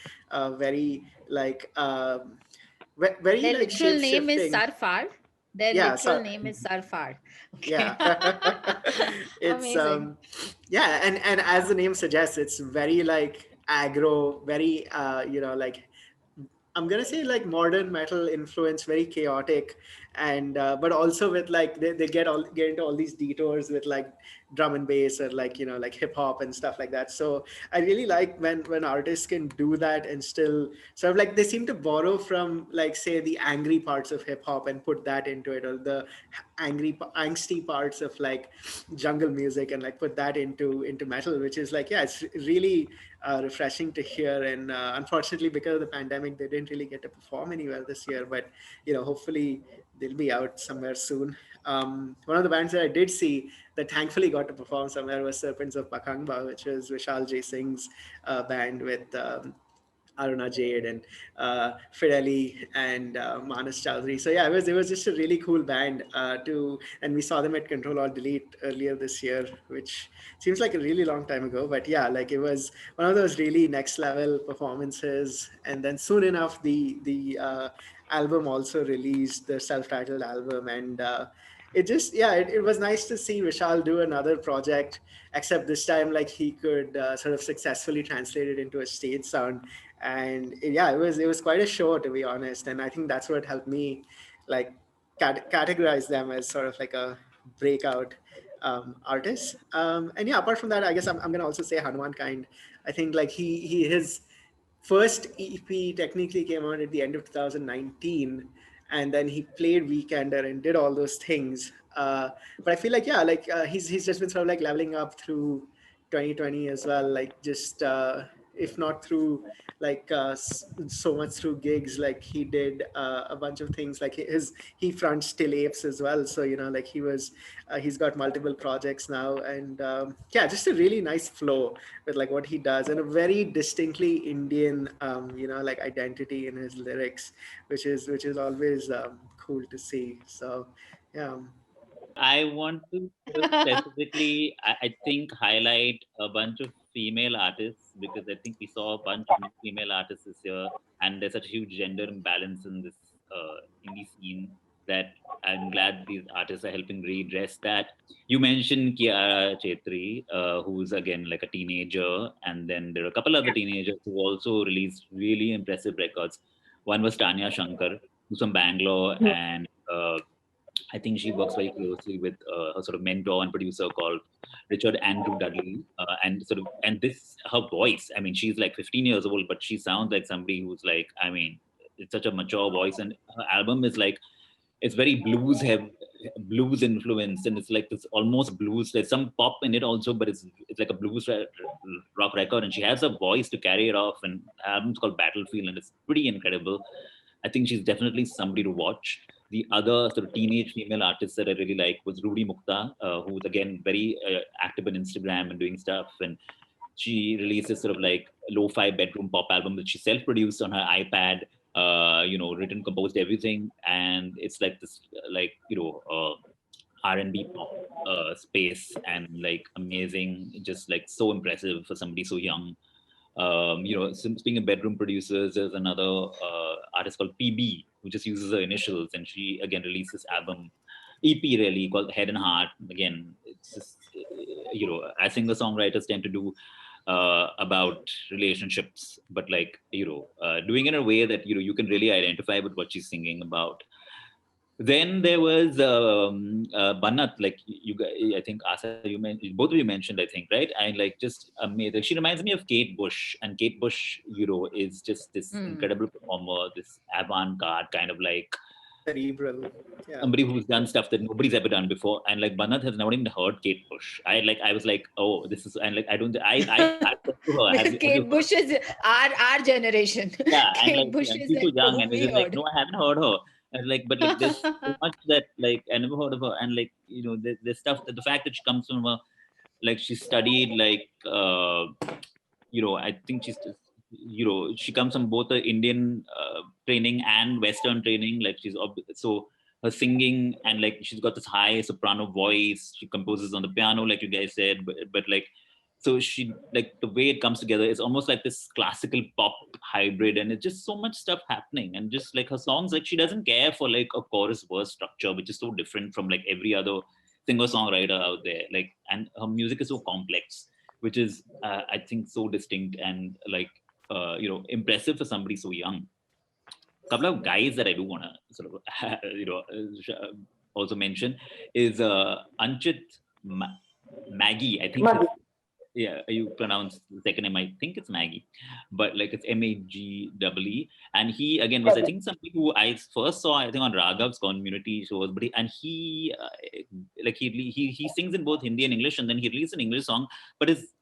very like very Their like literal shape name is shifting. Sarfad. Their Yeah, literal name is Sarfad. Okay. yeah. It's Amazing. yeah, and as the name suggests, it's very like aggro, very like I'm gonna say like modern metal influence, very chaotic, and but also with like they get into all these detours with like drum and bass or like like hip hop and stuff like that. So I really like when artists can do that and still sort of like they seem to borrow from like say the angry parts of hip hop and put that into it, or the angsty parts of like jungle music and like put that into metal, which is like, yeah, it's really refreshing to hear. And unfortunately, because of the pandemic, they didn't really get to perform anywhere this year, but hopefully they'll be out somewhere soon. One of the bands that I did see that thankfully got to perform somewhere was Serpents of Pakangba, which is Vishal J Singh's band with Aruna Jade and Fideli and Manas Chowdhury. So yeah, it was just a really cool band and we saw them at Control Alt Delete earlier this year, which seems like a really long time ago. But yeah, like it was one of those really next level performances. And then soon enough, the album also released, the self-titled album, and it just it was nice to see Vishal do another project, except this time like he could sort of successfully translate it into a stage sound. And it was quite a show, to be honest, and I think that's what helped me like categorize them as sort of like a breakout artist. And yeah, apart from that, I guess I'm gonna also say Hanuman Kind. I think like his first EP technically came out at the end of 2019, and then he played Weekender and did all those things. But I feel like he's just been sort of like leveling up through 2020 as well. Like just if not through like so much through gigs, like he did a bunch of things. Like he fronts Still Apes as well. So like he's got multiple projects now, and just a really nice flow with like what he does, and a very distinctly Indian like identity in his lyrics, which is always cool to see. So yeah. I want to specifically, I think, highlight a bunch of female artists, because I think we saw a bunch of female artists this year, and there's such a huge gender imbalance in this indie scene that I'm glad these artists are helping redress that. You mentioned Kiara Chetri, who's again like a teenager, and then there are a couple other teenagers who also released really impressive records. One was Tanya Shankar, who's from Bangalore, and I think she works very closely with a sort of mentor and producer called Richard Andrew Dudley, and this her voice. I mean, she's like 15 years old, but she sounds like somebody who's like, I mean, it's such a mature voice, and her album is like, it's very blues influenced, and it's like this almost blues. There's some pop in it also, but it's like a blues rock record, and she has a voice to carry it off. And the album's called Battlefield, and it's pretty incredible. I think she's definitely somebody to watch. The other sort of teenage female artist that I really like was Rudy Mukta, who's again very active on Instagram and doing stuff. And she released this sort of like lo-fi bedroom pop album that she self-produced on her iPad, written, composed, everything. And it's like this, R&B pop space, and like amazing, just like so impressive for somebody so young. Speaking of bedroom producers, there's another artist called PB who just uses her initials, and she again released this album, EP really, called Head and Heart. Again, it's just as singer-songwriters tend to do about relationships, but like doing it in a way that you can really identify with what she's singing about. Then there was Banat, like you guys, I think Asa, both of you mentioned, I think, right? And like just amazing. She reminds me of Kate Bush, and Kate Bush, is just this incredible performer, this avant-garde kind of like cerebral, somebody who's done stuff that nobody's ever done before. And like Banat has never even heard Kate Bush. I was like, oh, this is, and like I don't, I because Kate Bush is our generation. Yeah, Kate and like Bush is people like, young, and it's just like, heard. no, I haven't heard her. And like, but like there's so much that like I never heard of her, and like there's stuff that the fact that she comes from a, like she studied like I think she's just, she comes from both the Indian training and Western training. Like so her singing, and like she's got this high soprano voice. She composes on the piano, like you guys said, but like. So she, like, the way it comes together is almost like this classical pop hybrid, and it's just so much stuff happening. And just like her songs, like she doesn't care for like a chorus verse structure, which is so different from like every other singer-songwriter out there. Like, and her music is so complex, which is I think so distinct and like impressive for somebody so young. couple of guys that I do want to sort of, also mention is Anchit Maggie. I think it's, yeah, you pronounce the second name. I think it's Maggie, but like it's Magee. And he again was, I think, somebody who I first saw, I think, on Raghav's community shows. But he sings in both Hindi and English, and then he released an English song. But his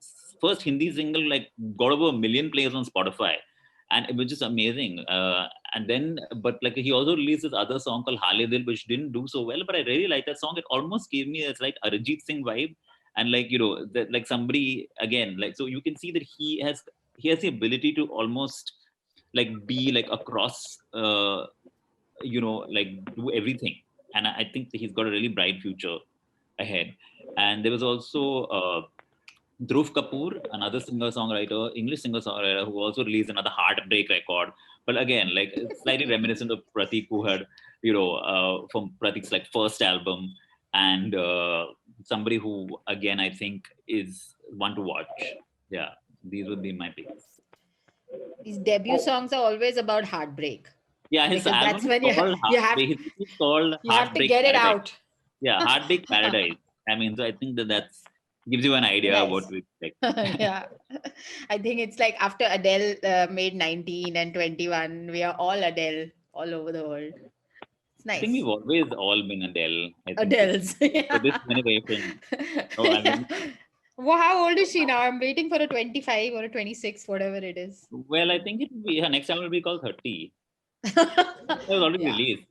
first Hindi single like got over 1 million plays on Spotify. And it was just amazing. And then, but like he also released this other song called Hale Dil, which didn't do so well. But I really like that song. It almost gave me this like Arijit Singh vibe. And like, that like somebody again, like, so you can see that he has the ability to almost like be like across, like do everything. And I think that he's got a really bright future ahead. And there was also Dhruv Kapoor, another singer-songwriter, English singer-songwriter, who also released another heartbreak record. But again, like it's slightly reminiscent of Prateek Kuhad, from Prateek's like first album, and somebody who, again, I think is one to watch. Yeah, these would be my picks. These debut songs are always about heartbreak. Yeah, his album that's when you have to get it out. Yeah, Heartbreak Paradise. I mean, so I think that gives you an idea of what to expect. Yeah, I think it's like after Adele made 19 and 21, we are all Adele all over the world. It's nice. I think we've always all been Adele. Adele's. For this generation. Well, how old is she now? I'm waiting for a 25 or a 26, whatever it is. Well, I think her next album will be called 30. It was already released.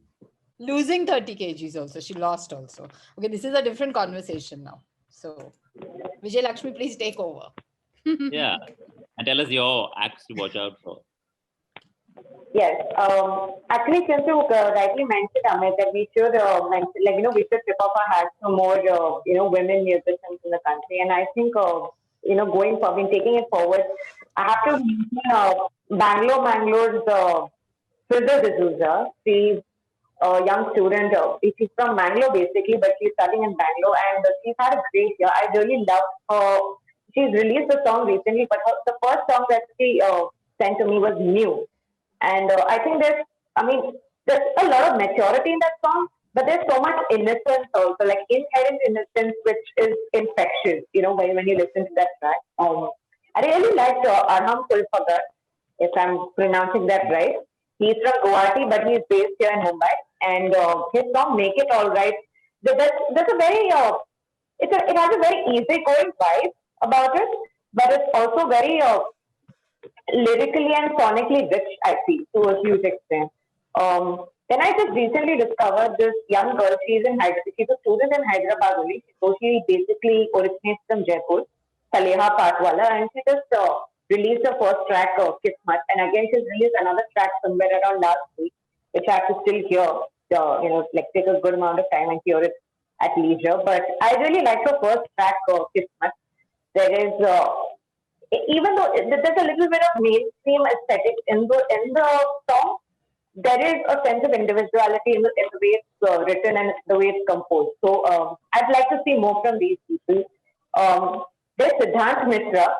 Losing 30 kgs also. She lost also. Okay, this is a different conversation now. So, Vijayalakshmi, please take over. Yeah. And tell us your acts to watch out for. Yes. Actually, since you rightly mentioned, Amit, that we should we should tip off our hats to more, women musicians in the country. And I think, going forward, taking it forward, I have to mention Bangalore's Fridha D'Souza. She's a young student. She's from Bangalore basically, but she's studying in Bangalore, and she's had a great year. I really love her. She's released a song recently, but the first song that she sent to me was New. And I think there's a lot of maturity in that song, but there's so much innocence also, like inherent innocence, which is infectious, when you listen to that track. I really liked Arham Kulpagar, if I'm pronouncing that right. He's from Guwahati, but he's based here in Mumbai. And his song Make It All Right, there's a very, it has a very easygoing vibe about it, but it's also very lyrically and sonically rich, I feel, to a huge extent. Then I just recently discovered this young girl. She's a student in Hyderabad only. So she basically originates from Jaipur, Saleha Patwala, and she just released her first track, Kismat. And again, she's released another track somewhere around last week, which I have to still hear, take a good amount of time and hear it at leisure. But I really like her first track, Kismat. There is, even though there's a little bit of mainstream aesthetic in the song, there is a sense of individuality in the way it's written and the way it's composed. So I'd like to see more from these people. There's Siddhant Mitra,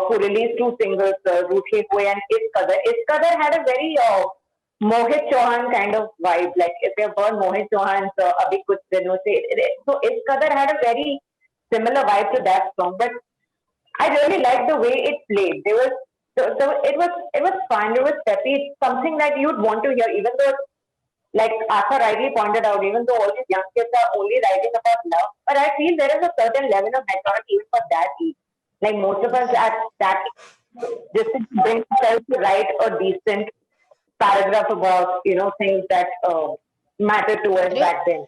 who released 2 singles, Roothe Hue and Iskadar. Iskadar had a very Mohit Chauhan kind of vibe. Like if you have heard Mohit Chauhan's Abhi Kuch Dino Se. So Iskadar had a very similar vibe to that song. But I really liked the way it played. It was fun. It was peppy. It's something that you'd want to hear, even though, like Aastha rightly pointed out, even though all these young kids are only writing about love, but I feel there is a certain level of maturity even for that age. Like most of us at that distance bring ourselves to write a decent paragraph about things that matter to us back then.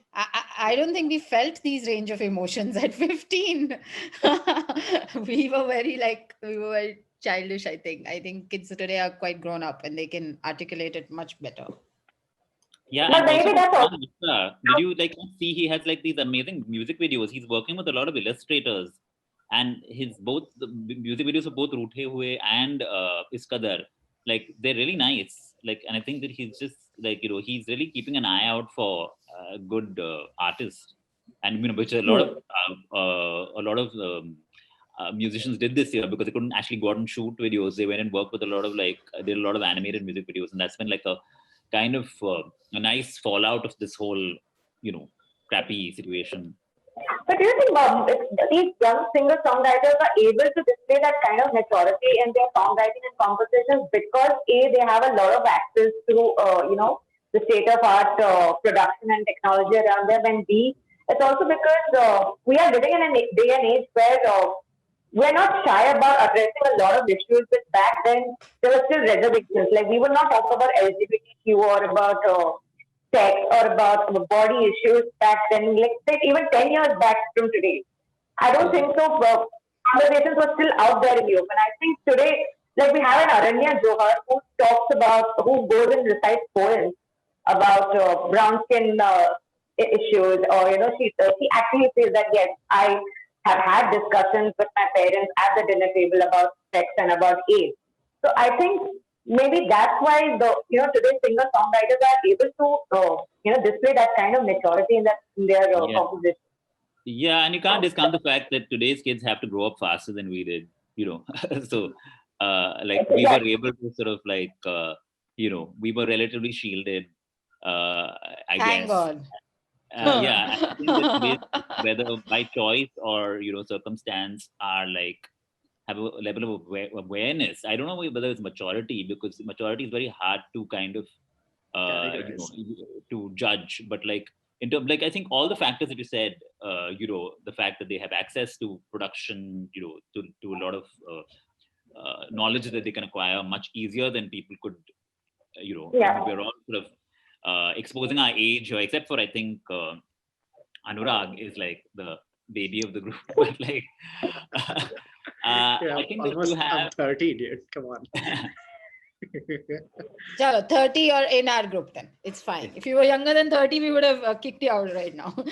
I don't think we felt these range of emotions at 15. we were very childish, I think. I think kids today are quite grown up and they can articulate it much better. Yeah, and also, did you see he has these amazing music videos? He's working with a lot of illustrators, and the music videos of both Roothe Hue and Iskadar, they're really nice. And I think that he's just he's really keeping an eye out for good artists, and which a lot of musicians did this year because they couldn't actually go out and shoot videos. They went and worked with a lot of did a lot of animated music videos, and that's been kind of a nice fallout of this whole, crappy situation. But do you think these young singer-songwriters are able to display that kind of maturity in their songwriting and compositions because they have a lot of access to, the state-of-art production and technology around them, and B, it's also because we are living in a day and age where we're not shy about addressing a lot of issues. But back then, there were still reservations. Like we would not talk about LGBTQ or about sex or about body issues back then, like say even 10 years back from today. I don't think so. Conversations were still out there in the open. I think today, like we have an Aranya Johar who goes and recites poems about brown skin issues, or she actually says that yes, I have had discussions with my parents at the dinner table about sex and about age. So I think maybe that's why today's singer songwriters are able to display that kind of maturity in their Yeah. composition. Yeah, and you can't discount the fact that today's kids have to grow up faster than we did, So, like we were able to sort of like, we were relatively shielded, I Thank guess. God. Yeah, I think that today's kids, whether by choice or circumstance, are like have a level of awareness. I don't know whether it's maturity, because maturity is very hard to kind of to judge, but like in terms, like I think all the factors that you said, the fact that they have access to production, to a lot of knowledge that they can acquire much easier than people could, we're all sort of exposing our age, except for I think Anurag is like the baby of the group, but like I think that you have. I'm 30, dude. Come on. Chalo, 30 you're in our group then. It's fine. If you were younger than 30, we would have kicked you out right now. 30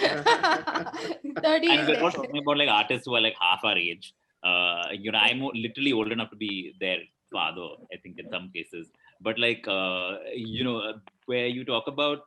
and we're not talking about like artists who are like half our age. I'm literally old enough to be their father, I think, in some cases. But like, where you talk about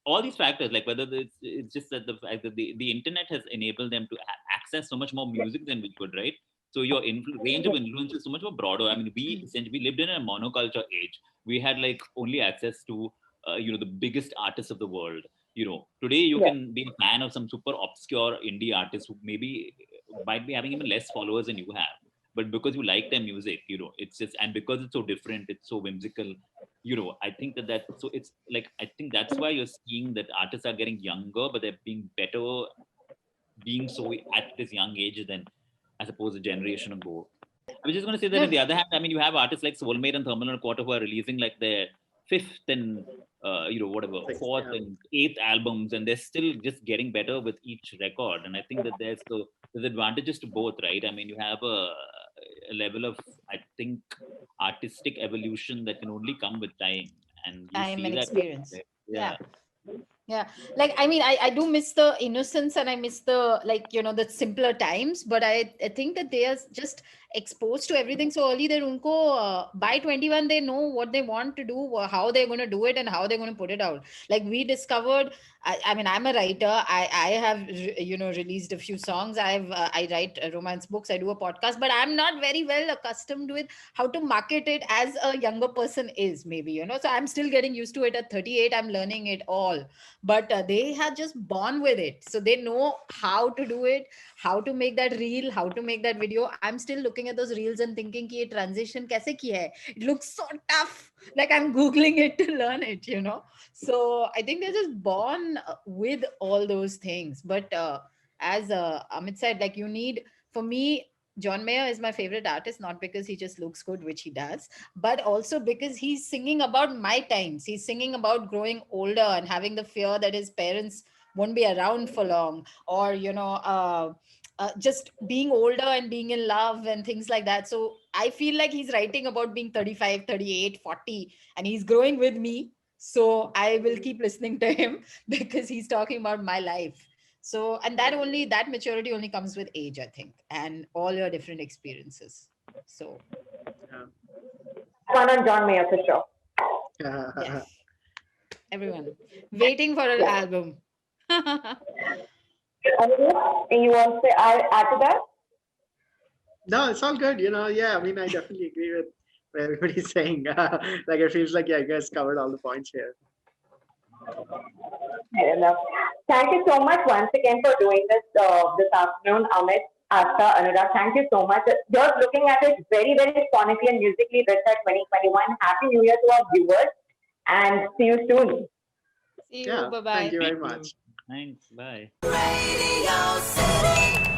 all these factors, like whether it's just that the fact that the internet has enabled them to access so much more music than we could, right? So your range of influence is so much more broader. I mean, we lived in a monoculture age. We had like only access to, the biggest artists of the world. Today you can be a fan of some super obscure indie artist who maybe might be having even less followers than you have. But because you like their music, it's just, and because it's so different, it's so whimsical, I think that so it's like, I think that's why you're seeing that artists are getting younger, but they're being better, being so at this young age than as opposed to a generation ago. I was just going to say that on the other hand, I mean, you have artists like Soulmate and Thermal and Quarter who are releasing like their fifth and fourth and eighth albums, and they're still just getting better with each record. And I think that there's advantages to both, right? I mean, you have a level of, I think, artistic evolution that can only come with time, and you time see and that experience. Yeah. Yeah, like I mean, I do miss the innocence, and I miss the the simpler times, but I think that they are just exposed to everything so early that unko by 21 they know what they want to do, how they're going to do it, and how they're going to put it out. Like we discovered, I mean, I'm a writer. I have released a few songs. I write romance books. I do a podcast, but I'm not very well accustomed with how to market it as a younger person is, maybe. So I'm still getting used to it. At 38, I'm learning it all. But they had just born with it, so they know how to do it, how to make that reel, how to make that video. I'm still looking at those reels and thinking ki ye transition kaise kiya hai. It looks so tough, like I'm googling it to learn it. So I think they're just born with all those things. But as Amit said, like you need, for me, John Mayer is my favorite artist, not because he just looks good, which he does, but also because he's singing about my times. He's singing about growing older and having the fear that his parents won't be around for long, or just being older and being in love and things like that. So I feel like he's writing about being 35, 38, 40, and he's growing with me. So I will keep listening to him because he's talking about my life. So, and that maturity only comes with age, I think, and all your different experiences. So, One on John Mayer for sure. yes, everyone waiting for an album. You want to add to that? No, it's all good. Yeah, I mean, I definitely agree with everybody's saying. Like it feels like, yeah, you guys covered all the points here. Fair enough. Thank you so much once again for doing this afternoon, Amit, Aastha, Anurag. Thank you so much. Just looking at it very, very sonically and musically rich at 2021. Happy New Year to our viewers and see you soon. See you. Yeah, Bye bye. thank you very much. Thanks. Bye. Radio City.